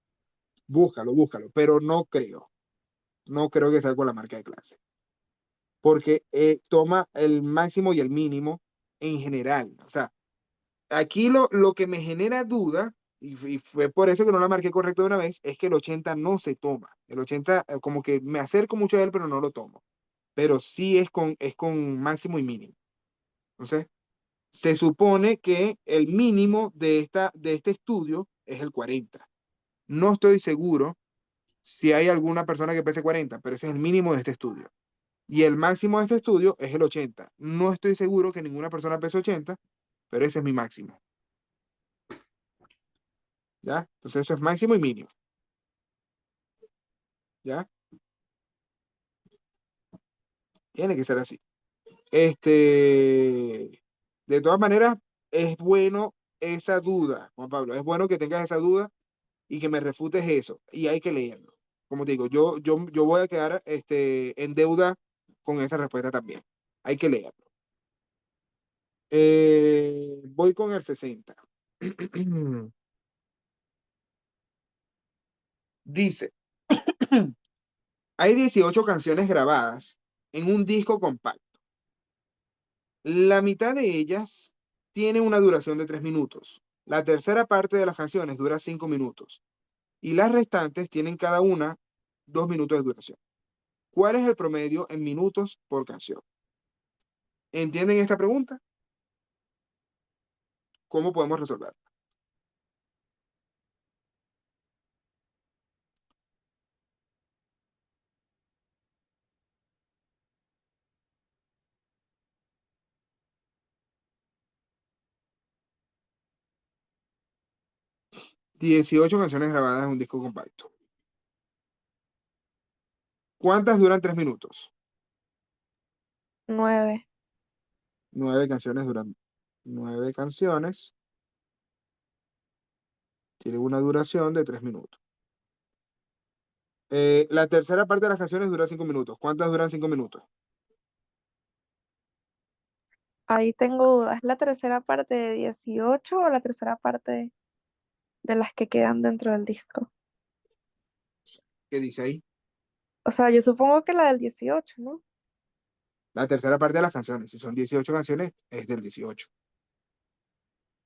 Búscalo, pero no creo. No creo que sea con la marca de clase. Porque toma el máximo y el mínimo en general. O sea, aquí lo que me genera duda, y fue por eso que no la marqué correcto de una vez, es que el 80 no se toma. El 80, como que me acerco mucho a él, pero no lo tomo. Pero sí es con máximo y mínimo. Entonces, se supone que el mínimo de este estudio es el 40. No estoy seguro si hay alguna persona que pese 40, pero ese es el mínimo de este estudio. Y el máximo de este estudio es el 80. No estoy seguro que ninguna persona pese 80, pero ese es mi máximo. ¿Ya? Entonces eso es máximo y mínimo. ¿Ya? Tiene que ser así. Este, De todas maneras, es bueno esa duda, Juan Pablo, es bueno que tengas esa duda y que me refutes eso, y hay que leerlo. Como te digo, yo voy a quedar en deuda con esa respuesta también. Hay que leerlo. Voy con el 60. Dice, hay 18 canciones grabadas en un disco compacto. La mitad de ellas tiene una duración de 3 minutos. La tercera parte de las canciones dura 5 minutos. Y las restantes tienen cada una 2 minutos de duración. ¿Cuál es el promedio en minutos por canción? ¿Entienden esta pregunta? ¿Cómo podemos resolverla? Dieciocho canciones grabadas en un disco compacto. ¿Cuántas duran 3 minutos? 9. 9 canciones duran 9 canciones. Tiene una duración de 3 minutos. La tercera parte de las canciones dura 5 minutos. ¿Cuántas duran 5 minutos? Ahí tengo dudas. ¿Es la tercera parte de 18 o la tercera parte de las que quedan dentro del disco? ¿Qué dice ahí? O sea, yo supongo que la del 18, ¿no? La tercera parte de las canciones. Si son 18 canciones, es del 18.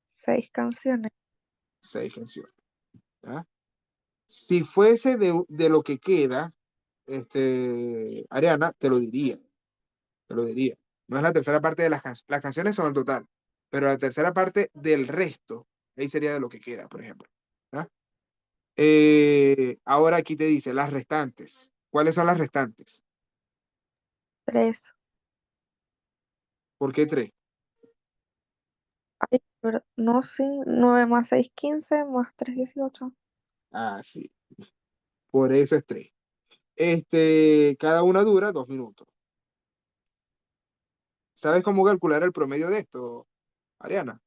6 canciones. 6 canciones. ¿Ya? Si fuese de lo que queda, Ariana, te lo diría. Te lo diría. No es la tercera parte de las canciones son el total, pero la tercera parte del resto, ahí sería de lo que queda, por ejemplo. ¿Ya? Ahora aquí te dice las restantes. ¿Cuáles son las restantes? 3. ¿Por qué 3? Ay, pero no, sí. 9 más 6, 15 más 3, 18. Ah, sí. Por eso es 3. Cada una dura 2 minutos. ¿Sabes cómo calcular el promedio de esto, Ariana?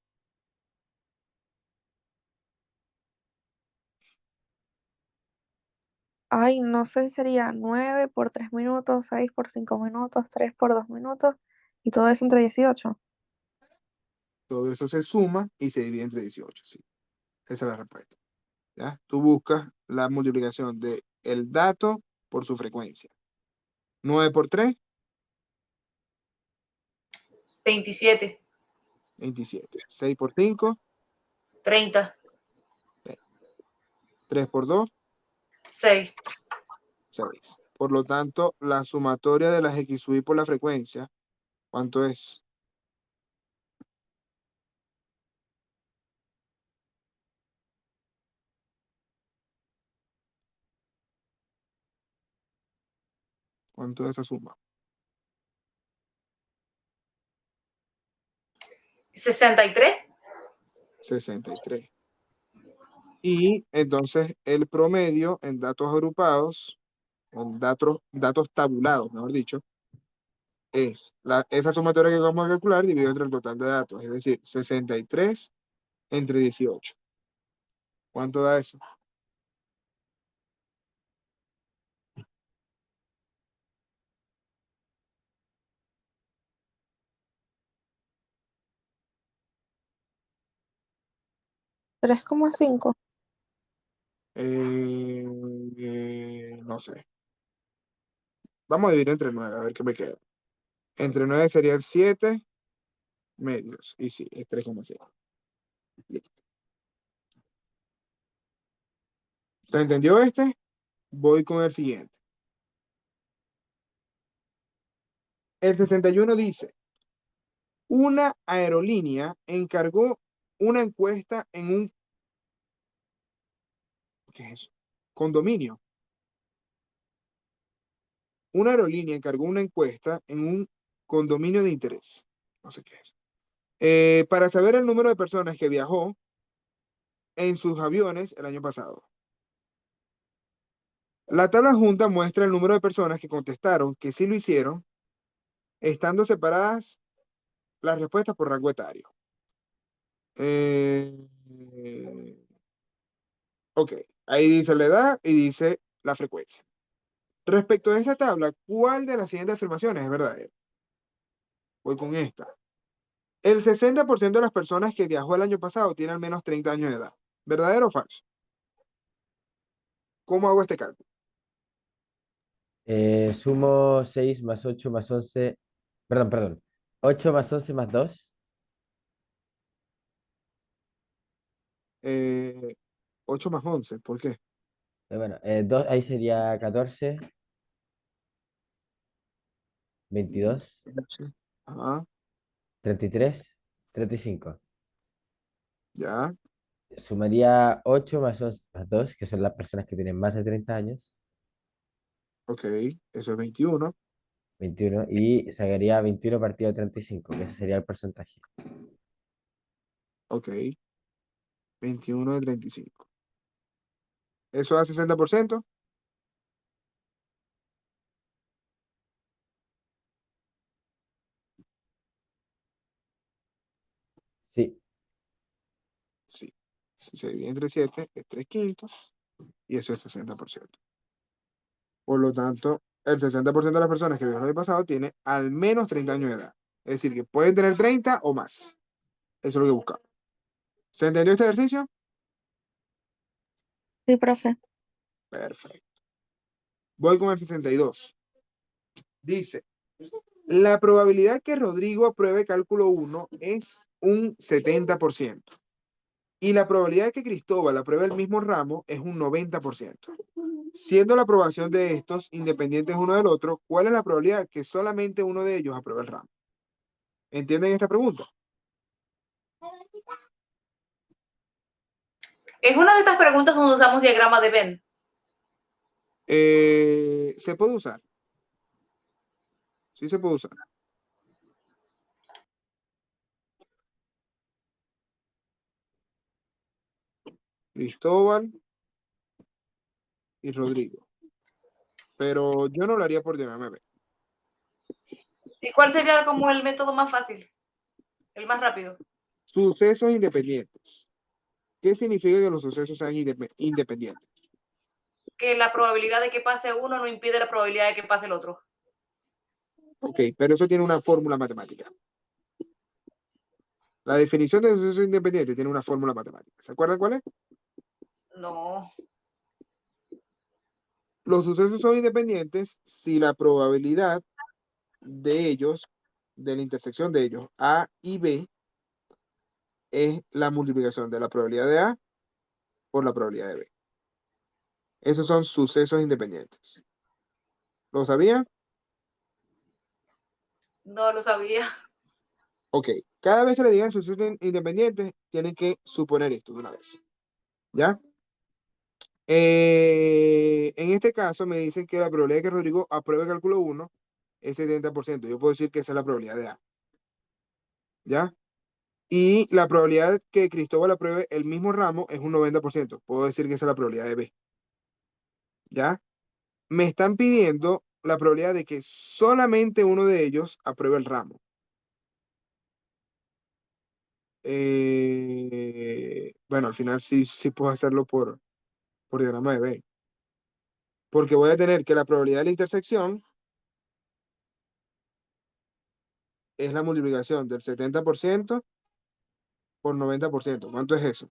Ay, no sé si sería 9 por 3 minutos, 6 por 5 minutos, 3 por 2 minutos y todo eso entre 18. Todo eso se suma y se divide entre 18. Sí, esa es la respuesta. ¿Ya? Tú buscas la multiplicación de el dato por su frecuencia. 9 por 3, 27, 27. 6 por 5, 30, 3 por 2, 6. 6. Por lo tanto, la sumatoria de las XY por la frecuencia, ¿cuánto es? ¿Cuánto es esa suma? 63. 63. Y entonces el promedio en datos agrupados, en datos tabulados, mejor dicho, es esa sumatoria que vamos a calcular dividido entre el total de datos, es decir, 63 entre 18. ¿Cuánto da eso? Tres coma cinco. No sé. Vamos a dividir entre 9, a ver qué me queda. Entre 9 serían 7 medios. Y sí, es 3,5. Listo. ¿Se entendió este? Voy con el siguiente. El 61 dice, una aerolínea encargó una encuesta en un, ¿qué es eso? Condominio. Una aerolínea encargó una encuesta en un condominio de interés. No sé qué es. Para saber el número de personas que viajó en sus aviones el año pasado. La tabla junta muestra el número de personas que contestaron que sí lo hicieron, estando separadas las respuestas por rango etario. Ok, ahí dice la edad y dice la frecuencia. Respecto a esta tabla, ¿cuál de las siguientes afirmaciones es verdadera? Voy con esta. El 60% de las personas que viajó el año pasado tienen al menos 30 años de edad. ¿Verdadero o falso? ¿Cómo hago este cálculo? Sumo 6 más 8 más 11. Perdón. 8 más 11 más 2. 8 más 11, ¿por qué? Bueno, 2, ahí sería 14, 22, Ajá, 33, 35. ya, Sumaría 8 más 11 más 2, que son las personas que tienen más de 30 años, ok, eso es 21, 21, y sacaría 21 partido de 35, que ese sería el porcentaje. ok, 21 de 35. ¿Eso da 60%? Sí, Sí. Si se divide entre 7, es 3 quintos, y eso es 60%. Por lo tanto, el 60% de las personas que viajaron el pasado tiene al menos 30 años de edad. Es decir, que pueden tener 30 o más. Eso es lo que buscamos. ¿Se entendió este ejercicio? Sí, profe. Perfecto. Voy con el 62. Dice, la probabilidad que Rodrigo apruebe cálculo 1 es un 70%. Y la probabilidad de que Cristóbal apruebe el mismo ramo es un 90%. Siendo la aprobación de estos independientes uno del otro, ¿cuál es la probabilidad que solamente uno de ellos apruebe el ramo? ¿Entienden esta pregunta? Es una de estas preguntas donde usamos diagrama de Venn. ¿Se puede usar? Sí se puede usar. Cristóbal y Rodrigo. Pero yo no lo haría por diagrama de Venn. ¿Y cuál sería como el método más fácil? El más rápido. Sucesos independientes. ¿Qué significa que los sucesos sean independientes? Que la probabilidad de que pase uno no impide la probabilidad de que pase el otro. Ok, pero eso tiene una fórmula matemática. La definición de suceso independiente tiene una fórmula matemática. ¿Se acuerdan cuál es? No. Los sucesos son independientes si la probabilidad de ellos, de la intersección de ellos, A y B, es la multiplicación de la probabilidad de A por la probabilidad de B. Esos son sucesos independientes. ¿Lo sabía? No lo sabía. Ok. Cada vez que le digan sucesos independientes, tienen que suponer esto de una vez. ¿Ya? En este caso me dicen que la probabilidad de que Rodrigo apruebe cálculo 1 es 70%. Yo puedo decir que esa es la probabilidad de A. ¿Ya? Y la probabilidad que Cristóbal apruebe el mismo ramo es un 90%. Puedo decir que esa es la probabilidad de B. ¿Ya? Me están pidiendo la probabilidad de que solamente uno de ellos apruebe el ramo. Bueno, al final sí puedo hacerlo por diagrama de B. Porque voy a tener que la probabilidad de la intersección es la multiplicación del 70% por 90%. ¿Cuánto es eso?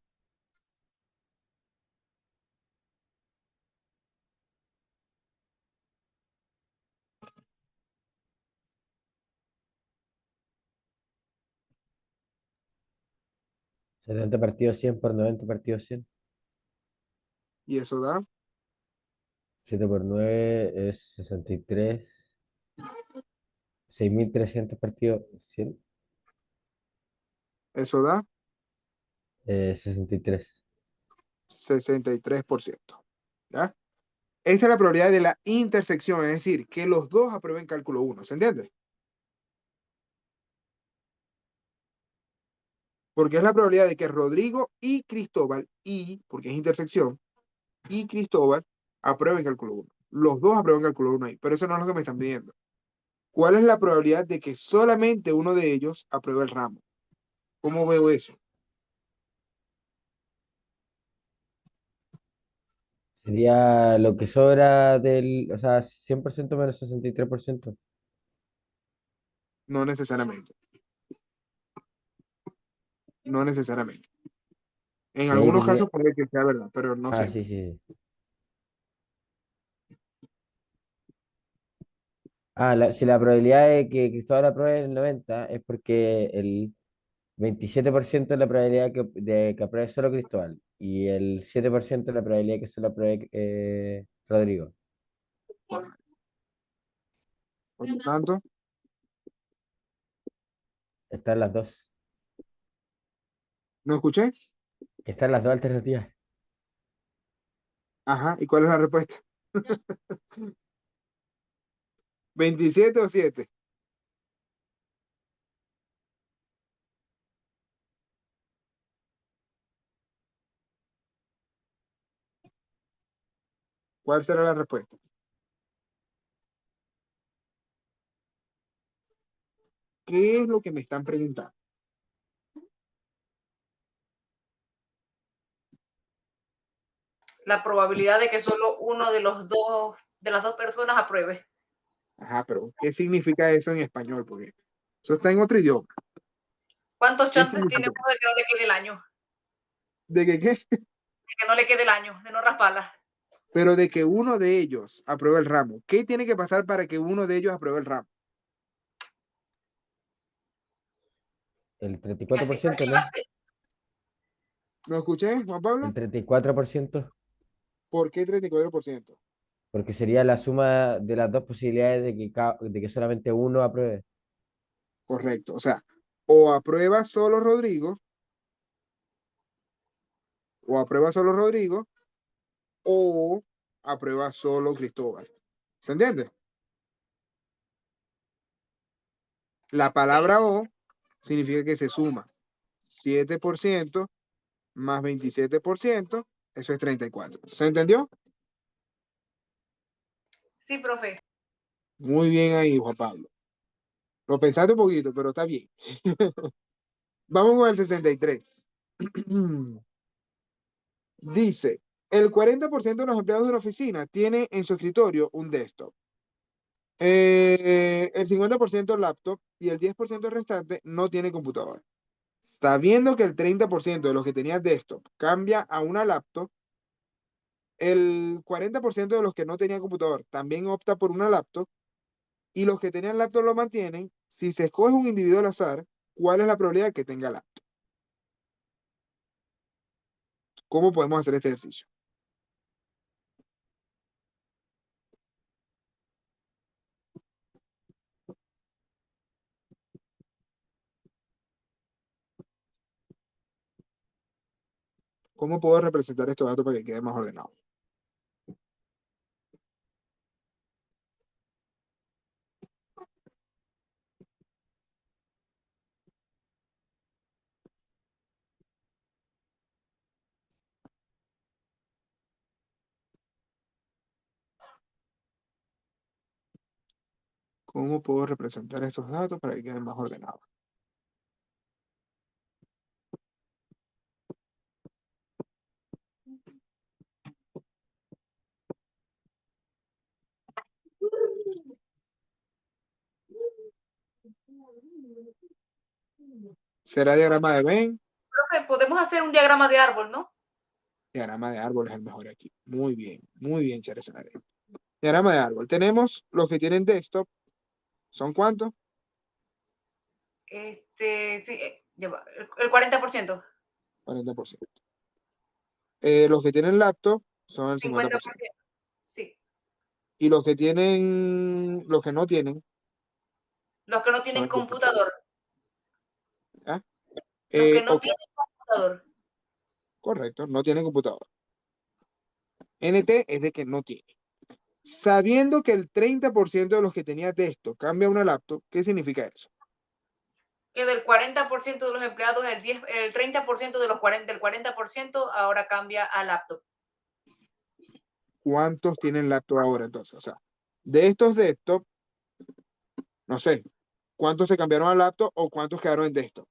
70 partidos 100 por 90 partidos 100. Y eso da, 7 por 9 es 63. 6.300 partidos 100. eso da 63. 63%. ¿Ya? Esa es la probabilidad de la intersección, es decir, que los dos aprueben cálculo 1. ¿Se entiende? Porque es la probabilidad de que Rodrigo y Cristóbal, porque es intersección, y Cristóbal aprueben cálculo 1. Los dos aprueben cálculo 1 ahí, pero eso no es lo que me están pidiendo. ¿Cuál es la probabilidad de que solamente uno de ellos apruebe el ramo? ¿Cómo veo eso? Sería lo que sobra del, o sea, 100% menos 63%. No necesariamente. No necesariamente. En Y ahí algunos tendría, casos puede que sea verdad, pero no ah, siempre. sí, sí. Ah, si la probabilidad de que Cristóbal apruebe el 90 es porque el 27% es la probabilidad de que apruebe solo Cristóbal y el 7% es la probabilidad de que solo apruebe Rodrigo. Por lo tanto, Están las dos. ¿no escuché? Están las dos alternativas. Ajá, ¿y cuál es la respuesta? ¿27 o 7? ¿Cuál será la respuesta? ¿Qué es lo que me están preguntando? La probabilidad de que solo uno de los dos, de las dos personas apruebe. Ajá, pero ¿qué significa eso en español? Porque eso está en otro idioma. ¿Cuántos ¿Qué chances tiene significa? uno de que no le quede el año? ¿De que qué? De que no le quede el año, de no rasparla. Pero de que uno de ellos apruebe el ramo. ¿Qué tiene que pasar para que uno de ellos apruebe el ramo? El Que así, 34%, ¿no? ¿Lo escuché, Juan Pablo? El 34%, ¿Por qué 34%? porque sería la suma de las dos posibilidades de que solamente uno apruebe. Correcto. O sea, o aprueba solo Rodrigo, o aprueba solo Rodrigo, o aprueba solo Cristóbal. ¿Se entiende? La Sí, palabra o significa que se suma 7% más 27%, eso es 34. ¿Se entendió? sí, profe. Muy bien ahí, Juan Pablo. Lo pensaste un poquito, pero está bien. Vamos con el 63. Dice, el 40% de los empleados de la oficina tiene en su escritorio un desktop. El 50% laptop y el 10% restante no tiene computadora. Sabiendo que el 30% de los que tenían desktop cambia a una laptop, el 40% de los que no tenían computador también opta por una laptop y los que tenían laptop lo mantienen. Si se escoge un individuo al azar, ¿cuál es la probabilidad de que tenga laptop? ¿Cómo podemos hacer este ejercicio? ¿Cómo puedo representar estos datos para que quede más ordenado? ¿Cómo puedo representar estos datos para que queden más ordenados? ¿Será diagrama de Venn? Profe, podemos hacer un diagrama de árbol, ¿no? Diagrama de árbol es el mejor aquí. Muy bien, Charizard. Diagrama de árbol. Tenemos los que tienen desktop. ¿Son cuántos? Sí, el 40%, 40%. Los que tienen laptop son el 50%. 50%. Sí. Y los que no tienen, Los que no son tienen el 10%. computador. ¿Ah? Los que no Ok, tienen computador. correcto, no tienen computador. NT es de que no tiene. Sabiendo que el 30% de los que tenía desktop cambia a una laptop, ¿qué significa eso? Que del 40% de los empleados, el 30% de del 40% ahora cambia a laptop. ¿Cuántos tienen laptop ahora entonces? O sea, de estos desktop, No sé, ¿cuántos se cambiaron a laptop o cuántos quedaron en desktop?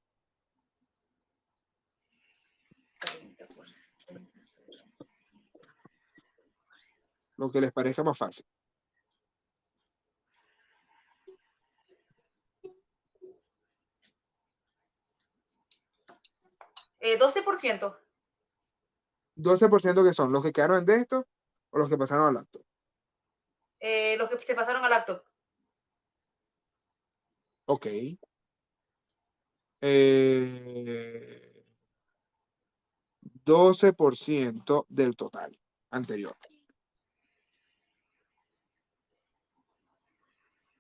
30%. Lo que les parezca más fácil. 12%. 12% que son los que quedaron en desktop o los que pasaron a laptop. Los que se pasaron a laptop. Ok. 12% del total anterior.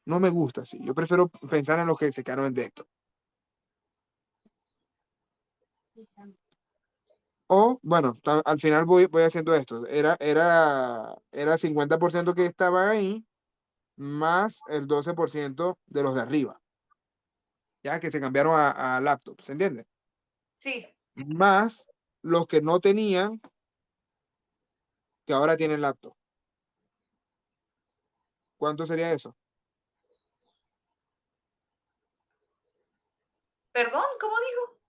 No me gusta así. Yo prefiero pensar en los que se quedaron en desktop. O, bueno, al final voy haciendo esto. Era 50% que estaba ahí, más el 12% de los de arriba. Ya que se cambiaron a laptop, ¿se entiende? Sí. Más los que no tenían, que ahora tienen laptop. ¿Cuánto sería eso? ¿Perdón? ¿Cómo dijo?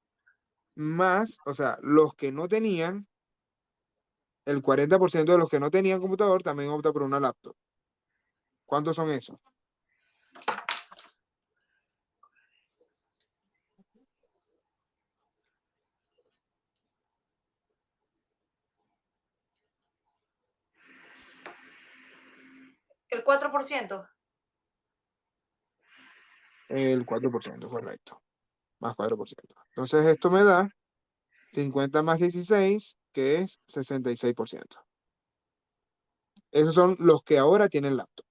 Más, o sea, los que no tenían, el 40% de los que no tenían computador también opta por una laptop. ¿Cuántos son esos? El 4%. El 4%, correcto. Más 4%. Entonces esto me da 50 más 16, que es 66%. Esos son los que ahora tienen laptop.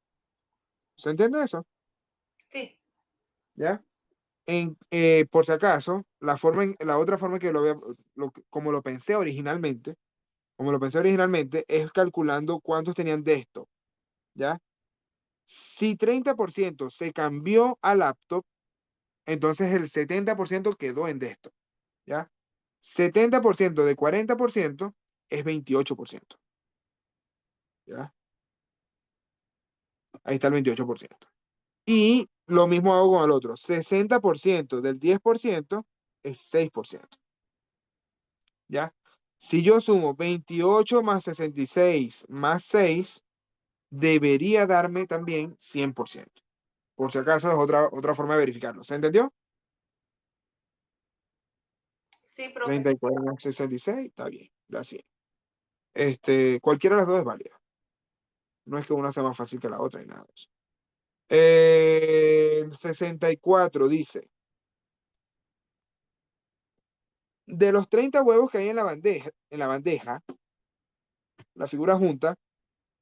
¿Se entiende eso? Sí. ¿Ya? Por si acaso, la otra forma que como lo pensé originalmente, es calculando cuántos tenían de esto. ¿Ya? Si 30% se cambió a laptop, entonces el 70% quedó en desktop. ¿Ya? 70% de 40% es 28%. ¿Ya? Ahí está el 28%. Y lo mismo hago con el otro. 60% del 10% es 6%. ¿Ya? Si yo sumo 28 más 66 más 6, debería darme también 100%. Por si acaso es otra forma de verificarlo. ¿Se entendió? Sí, profe. 34 más 66, está bien, da 100. Cualquiera de las dos es válida. No es que una sea más fácil que la otra ni nada de eso. El 64 dice, de los 30 huevos que hay en la bandeja, la figura junta,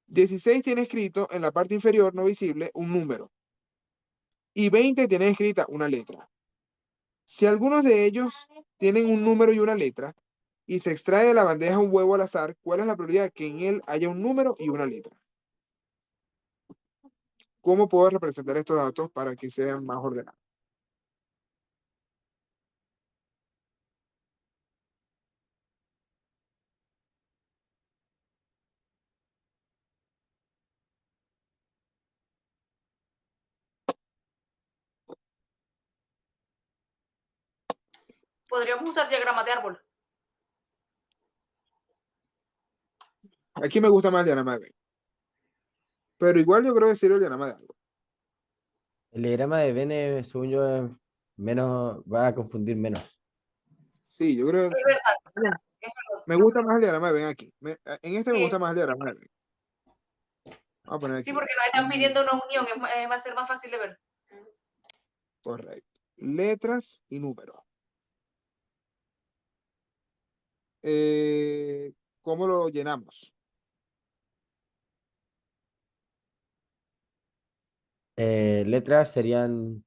16 tiene escrito en la parte inferior no visible un número y 20 tienen escrita una letra. Si algunos de ellos tienen un número y una letra y se extrae de la bandeja un huevo al azar, ¿cuál es la probabilidad que en él haya un número y una letra? ¿Cómo puedo representar estos datos para que sean más ordenados? Podríamos usar diagrama de árbol. Aquí me gusta más el diagrama de Venn. Pero igual yo creo que sirve el diagrama de algo. El diagrama de Venn, según yo, menos, va a confundir menos. Sí, yo creo Es verdad. Es me gusta más el diagrama de Venn aquí. En este me Sí. gusta más el diagrama de Venn. Vamos a poner Sí, aquí. porque nos están pidiendo una unión, va a ser más fácil de ver. Correcto. Letras y números. ¿Cómo lo llenamos? Letras serían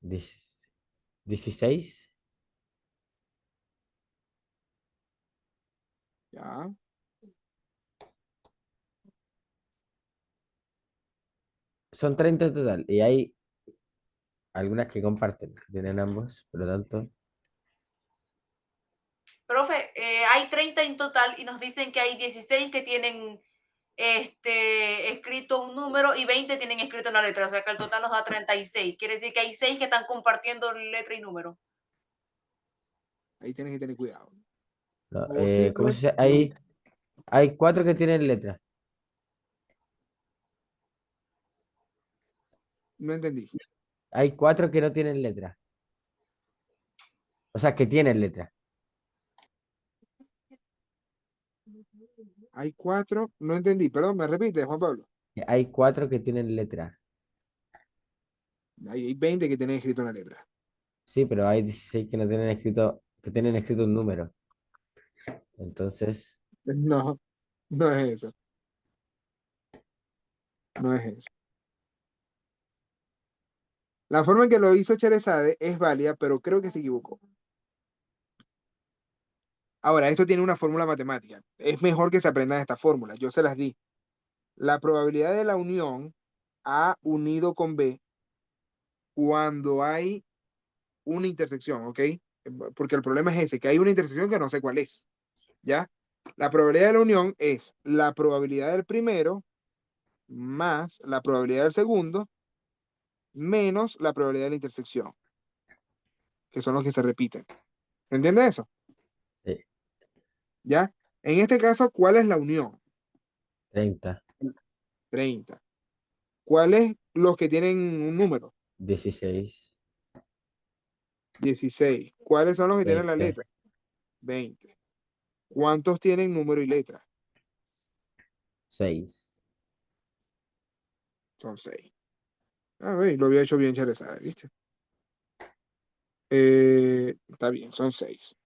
16. Ya. Son 30 en total y hay algunas que comparten, tienen ambos, por lo tanto, Profe, hay 30 en total y nos dicen que hay 16 que tienen escrito un número y 20 tienen escrito una letra, o sea que el total nos da 36. Quiere decir que hay 6 que están compartiendo letra y número. Ahí tienes que tener cuidado. No, O ¿cómo se simple, dice? Hay 4 que tienen letra. no entendí. Hay 4 que no tienen letra. O sea, que tienen letra. Hay 4, no entendí. Perdón, me repite, Juan Pablo. Hay 4 que tienen letra. Hay 20 que tienen escrito una letra. Sí, pero hay 16 que no tienen escrito, que tienen escrito un número. Entonces, No, no es eso. No es eso. La forma en que lo hizo Cherezade es válida, pero creo que se equivocó. Ahora, esto tiene una fórmula matemática. Es mejor que se aprendan estas fórmulas. Yo se las di. La probabilidad de la unión A unido con B cuando hay una intersección, ¿ok? Porque el problema es ese, que hay una intersección que no sé cuál es, ¿ya? La probabilidad de la unión es la probabilidad del primero más la probabilidad del segundo menos la probabilidad de la intersección, que son los que se repiten. ¿Se entiende eso? sí, ¿Ya? En este caso, ¿cuál es la unión? 30, 30. ¿Cuáles los que tienen un número? 16, 16. ¿Cuáles son los que tienen la 20, letra? 20. ¿Cuántos tienen número y letra? 6. Son 6. A ver, lo había hecho bien Charizard, ¿viste? Está bien, son 6.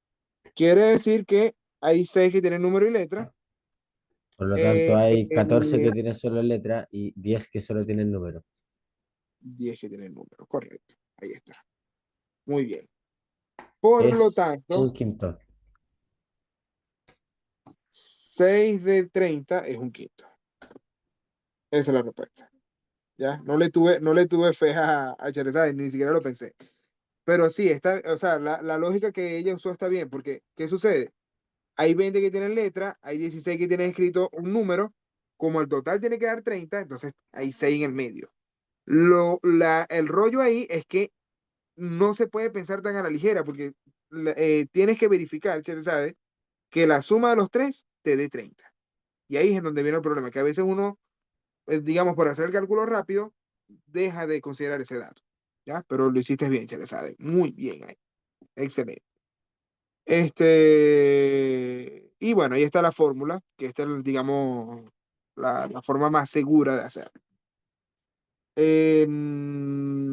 Quiere decir que hay 6 que tienen número y letra. Por lo eh, tanto, hay 14 eh, que tienen solo letra y 10 que solo tienen número. 10 que tienen número, correcto. Ahí está. Muy bien. Por lo Es tanto, un quinto. 6 de 30 es un quinto. Esa es la respuesta. ¿Ya? No le tuve fe a Charizard, ni siquiera lo pensé. Pero sí, está, o sea, la lógica que ella usó está bien, porque ¿qué sucede? Hay 20 que tienen letra, hay 16 que tienen escrito un número, como el total tiene que dar 30, entonces hay 6 en el medio. El rollo ahí es que no se puede pensar tan a la ligera, porque tienes que verificar, ¿sabes? Que la suma de los tres te dé 30. Y ahí es donde viene el problema, que a veces uno, digamos, por hacer el cálculo rápido, deja de considerar ese dato. ¿Ya? Pero lo hiciste bien, Cherezade. Muy bien ahí. Excelente. Y bueno, ahí está la fórmula, que esta es, digamos, la forma más segura de hacer.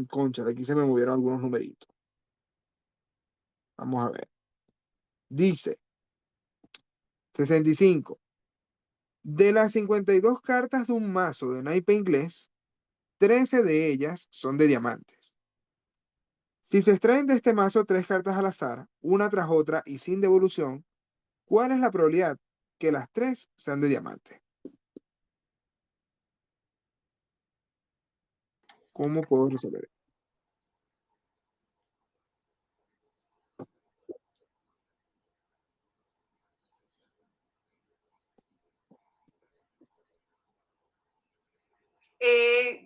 Concha, aquí se me movieron algunos numeritos. Vamos a ver. Dice 65. De las 52 cartas de un mazo de naipe inglés, 13 de ellas son de diamantes. Si se extraen de este mazo 3 cartas al azar, una tras otra y sin devolución, ¿cuál es la probabilidad que las 3 sean de diamante? ¿Cómo puedo resolver?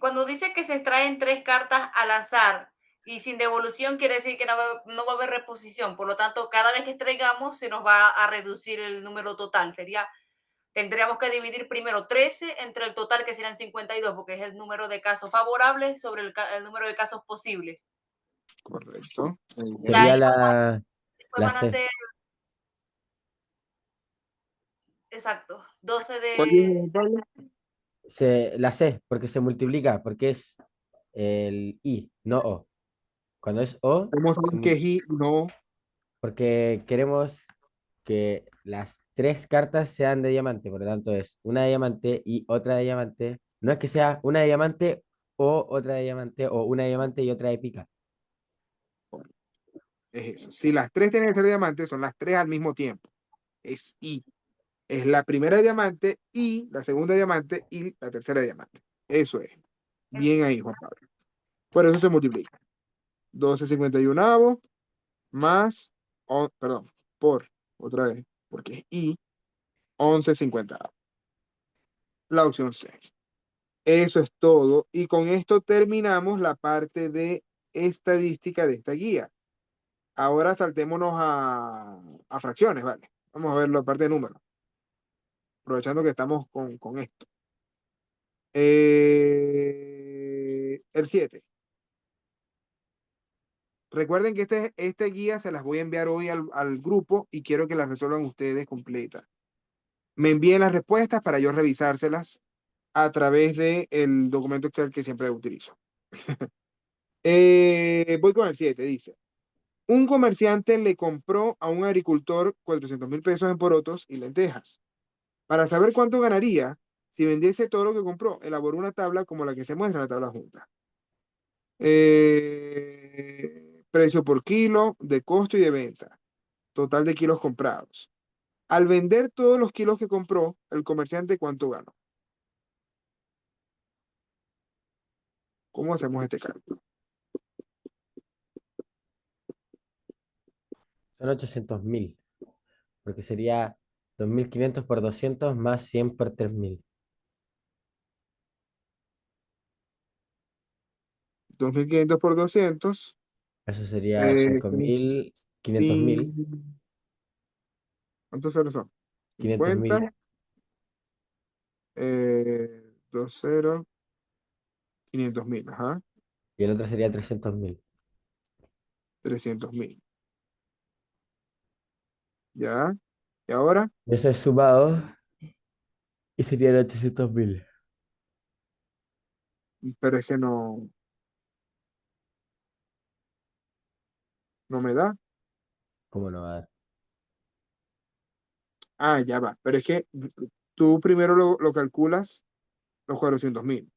Cuando dice que se extraen 3 cartas al azar y sin devolución, quiere decir que no va a haber reposición. Por lo tanto, cada vez que extraigamos se nos va a reducir el número total. Tendríamos que dividir primero 13 entre el total, que serían 52, porque es el número de casos favorables sobre el número de casos posibles. Correcto. Y ahí Sería después la van a C. ser, exacto, 12 ¿Cuál dijo de... Juan Pablo? La C, porque se multiplica, porque es el I, no O. Cuando es O, ¿Cómo saben que es y no? porque queremos que las 3 cartas sean de diamante, por lo tanto es una de diamante y otra de diamante. No es que sea una de diamante o otra de diamante o una de diamante y otra de pica. Es eso. Si las 3 tienen que ser diamantes, son las 3 al mismo tiempo. Es y. Es la primera de diamante y la segunda de diamante y la tercera de diamante. Eso es. Bien ahí, Juan Pablo. Por eso se multiplica. 12,51 más, perdón, por, otra vez, porque es y, 11,50. la opción C. Eso es todo. Y con esto terminamos la parte de estadística de esta guía. Ahora saltémonos a fracciones, ¿vale? Vamos a ver la parte de números, aprovechando que estamos con esto. El 7. Recuerden que esta guía se las voy a enviar hoy al grupo y quiero que las resuelvan ustedes completas. Me envíen las respuestas para yo revisárselas a través del documento Excel que siempre utilizo. Voy con el 7, dice. Un comerciante le compró a un agricultor 400.000 pesos en porotos y lentejas. Para saber cuánto ganaría si vendiese todo lo que compró, elaboró una tabla como la que se muestra en la tabla junta. Precio por kilo, de costo y de venta. Total de kilos comprados. Al vender todos los kilos que compró, el comerciante, ¿cuánto ganó? ¿Cómo hacemos este cálculo? Son 800.000, porque sería 2.500 por 200 más 100 por 3.000. 2.500 por 200. Eso sería cinco Tienes mil quinientos mil cin- ¿Cuántos ceros son? quinientos 50, mil 2 ceros, 500.000, ajá, y el otro sería 300.000. 300.000. ¿Ya? ¿Y ahora? Eso es sumado y serían 800.000. Pero es que no me da. ¿Cómo no va a dar? Ah, ya va. Pero es que tú primero lo calculas los 400.000.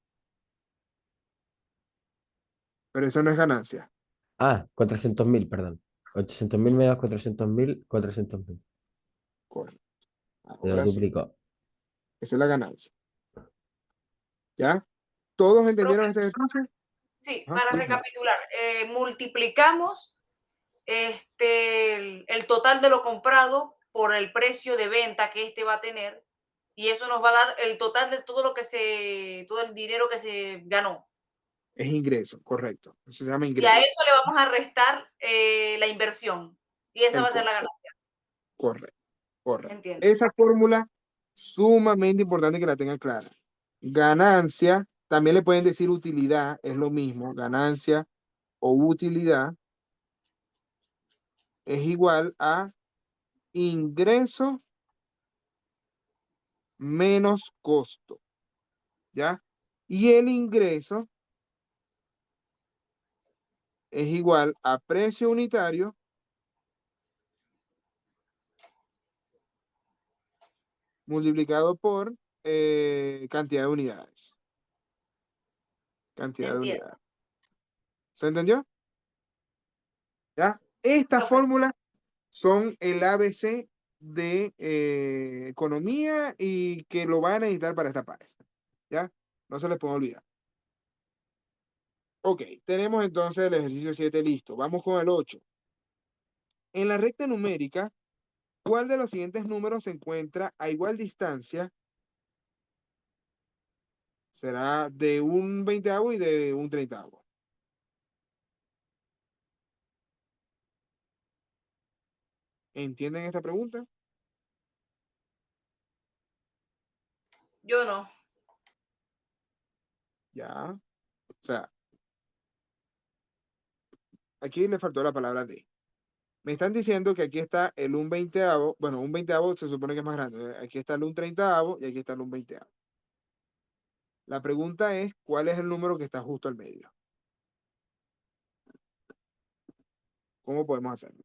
Pero eso no es ganancia. 400.000, perdón. 800.000 menos 400.000, 400.000. Correcto. Te lo Ahora sí. duplicó. Esa es la ganancia. ¿Ya? ¿Todos entendieron Profe, este ejercicio? sí, Ajá, para dígame. recapitular, multiplicamos el total de lo comprado por el precio de venta que este va a tener y eso nos va a dar el total de todo el dinero que se ganó. Es ingreso, correcto. Eso se llama Y a ingreso. eso le vamos a restar la inversión y esa El va a ser la costo. ganancia. Correcto, correcto. Entiendo. Esa fórmula sumamente importante que la tengan clara. Ganancia, también le pueden decir utilidad, es lo mismo. Ganancia o utilidad es igual a ingreso menos costo, ¿ya? Y el ingreso es igual a precio unitario multiplicado por cantidad de unidades. Cantidad de Entiendo. unidades. ¿Se entendió? ¿Ya? Esta Profe, fórmula son el ABC de economía y que lo van a necesitar para esta pares. ¿Ya? No se les puede olvidar. Ok, tenemos entonces el ejercicio 7 listo. Vamos con el 8. En la recta numérica, ¿cuál de los siguientes números se encuentra a igual distancia? Será de un veinteavo y de un treintavo. ¿Entienden esta pregunta? yo no. Ya. O sea, aquí le faltó la palabra de. Me están diciendo que aquí está el un veinteavo. Bueno, un veinteavo se supone que es más grande. Aquí está el un treintavo y aquí está el un veinteavo. La pregunta es, ¿cuál es el número que está justo al medio? ¿Cómo podemos hacerlo?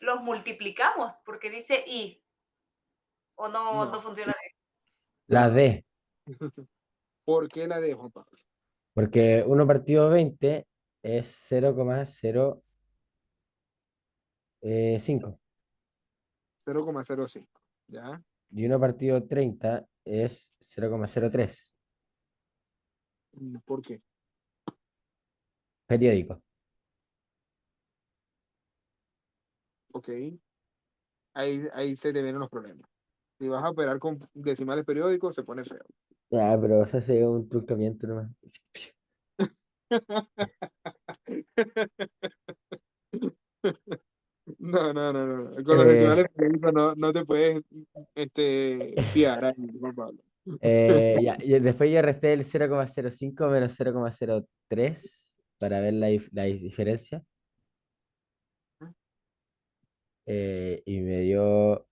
Los multiplicamos porque dice y o no No. funciona así. La D, ¿Por qué la de Juan Pablo? porque 1 partido 20 es 0,05 0,05. ¿Ya? y 1 partido 30 es 0,03. ¿Por qué? Periódico. Ok. Ahí se te vienen los problemas. Si vas a operar con decimales periódicos, se pone feo. Ah, pero o sea, sería un truncamiento nomás. No, no, no, no. Con los Eh, decimales periódicos no te puedes fiar ahí, Juan Pablo. ya, y después yo resté el 0,05 menos 0,03 para ver la diferencia. Y me dio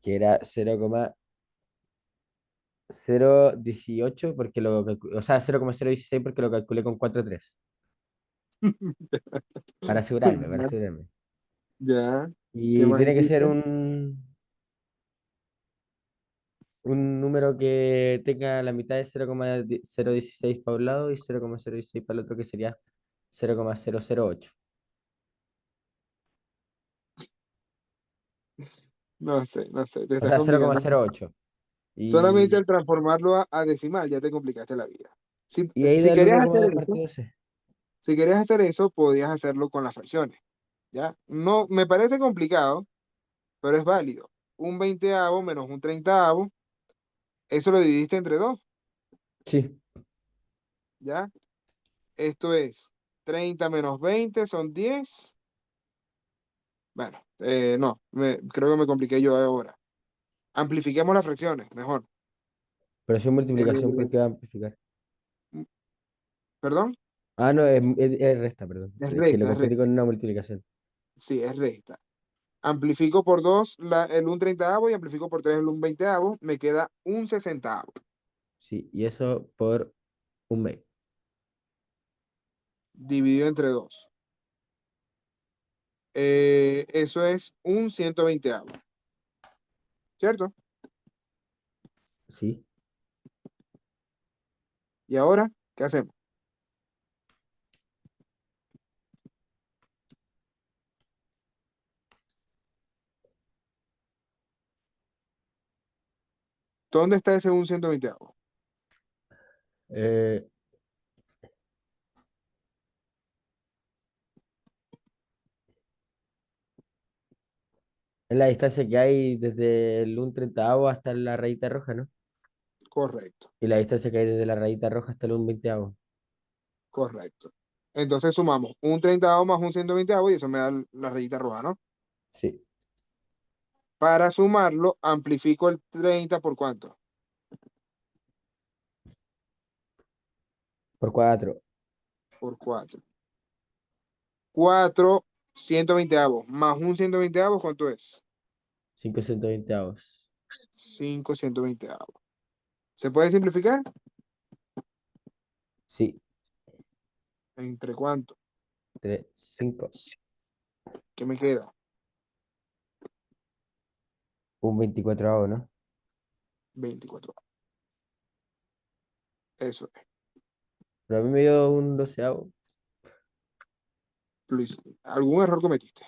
que era 0,018 porque o sea, 0,016 porque lo calculé con 4,3 para asegurarme, para asegurarme. Ya, ¿qué Y más tiene que ser hiciste? un número que tenga la mitad de 0,016 para un lado y 0,016 para el otro, que sería 0,008. No sé, te O estás sea, complicando. 0,08. Solamente Y, al transformarlo a decimal ya te complicaste la vida. Si, y ahí si da el querías hacer 1,2 eso, partido C. si querías hacer eso, podías hacerlo con las fracciones, ¿ya? No, me parece complicado, pero es válido. Un veinteavo menos un treintaavo, eso lo dividiste entre dos, Sí, ¿ya? Esto es 30 menos 20 son 10. Bueno, no, creo que me compliqué yo ahora. Amplifiquemos las fracciones, mejor. pero si es multiplicación, ¿por Eh, qué va a amplificar? ¿Perdón? Ah, no, es resta, perdón. Es Es que lo recta, es confundí recta. con una multiplicación. Sí, es recta. Amplifico por 2 el un treintaavo y amplifico por 3 el un veinteavo. Me queda un sesentavo. Sí, y eso por un mes. Dividido entre 2. Eso es un ciento veinteavo. ¿Cierto? Sí. ¿Y ahora qué hacemos? ¿Dónde está ese un ciento veinteavo? Eh, es la distancia que hay desde el un treintavo hasta la rayita roja, ¿no? Correcto, Y la distancia que hay desde la rayita roja hasta el un veinteavo. correcto. Entonces sumamos un treintaavo más un ciento veinteavo y eso me da la rayita roja, ¿no? Sí, Para sumarlo, amplifico el 30 por cuánto? por 4, Por 4. 4 ciento veinteavos más un ciento veinteavos, ¿cuánto es? 520avos. 5 ciento veinteavos. ¿Se puede simplificar? Sí, ¿Entre cuánto? 3, 5, ¿Qué me queda? un 24avo, ¿no? 24. Eso es. Pero a mí me dio un doceavo. Luis, algún error cometiste.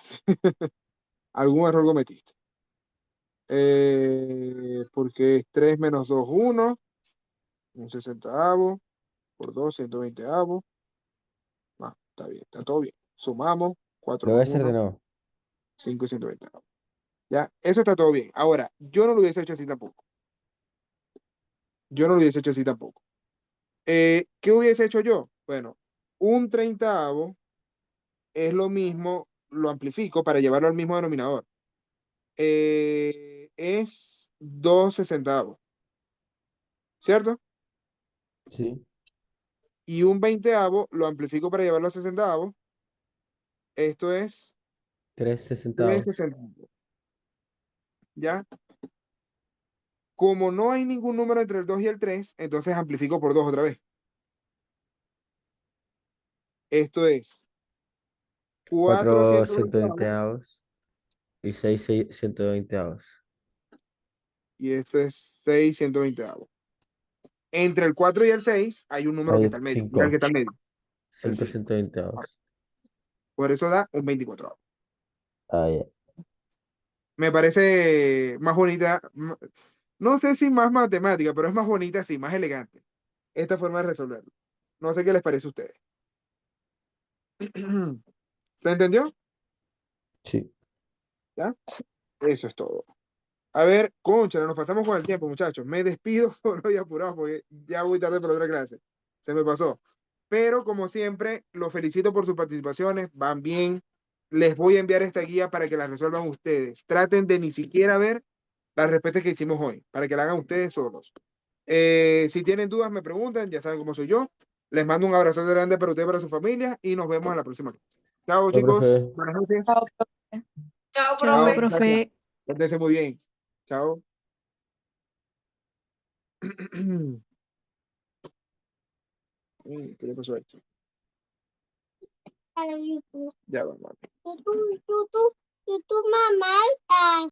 Algún error cometiste. Porque es 3 menos 2 uno, un sesentavo, por 2 ciento veinteavos. Ah, está bien, está todo bien. Sumamos, 4 Lo voy más a hacer de uno, nuevo. 5 ciento veinteavos. Ya, eso está todo bien. Ahora, yo no lo hubiese hecho así tampoco. Yo no lo hubiese hecho así tampoco. ¿Qué hubiese hecho yo? Bueno, un treintavo es lo mismo, lo amplifico para llevarlo al mismo denominador. Es 2 sesentavos, ¿cierto? Sí, Y un veinteavo lo amplifico para llevarlo a sesentavos. Esto es 13 3 centavos. sesentavos, ¿ya? Como no hay ningún número entre el 2 y el 3, entonces amplifico por 2 otra vez. Esto es 4 4 120avos 120avos y 6 120avos. y esto es 6 120avos. Entre el 4 y el 6 hay un número que Hay está al medio. Digan que 5, está al medio. El 5 5. 120avos. Por eso da un 24. Ah, ya. Me parece más bonita, no sé si más matemática, pero es más bonita así, más elegante. Esta forma de resolverlo. No sé qué les parece a ustedes. ¿Se entendió? Sí. ¿Ya? Eso es todo. A ver, concha, nos pasamos con el tiempo, muchachos. Me despido por hoy apurado porque ya voy tarde para otra clase. Se me pasó. Pero como siempre, los felicito por sus participaciones. Van bien. Les voy a enviar esta guía para que la resuelvan ustedes. Traten de ni siquiera ver las respuestas que hicimos hoy, para que la hagan ustedes solos. Si tienen dudas, me preguntan. Ya saben cómo soy yo. Les mando un abrazo grande para ustedes y para su familia y nos vemos en la próxima clase. Chao, Chao, chicos. profe. Buenas noches. Chao, profe. Chao, Chao, Chao. profe. Gracias. Quédense muy bien. Chao. ¿Qué le pasó a esto? Ya va, mamá. YouTube, mamá.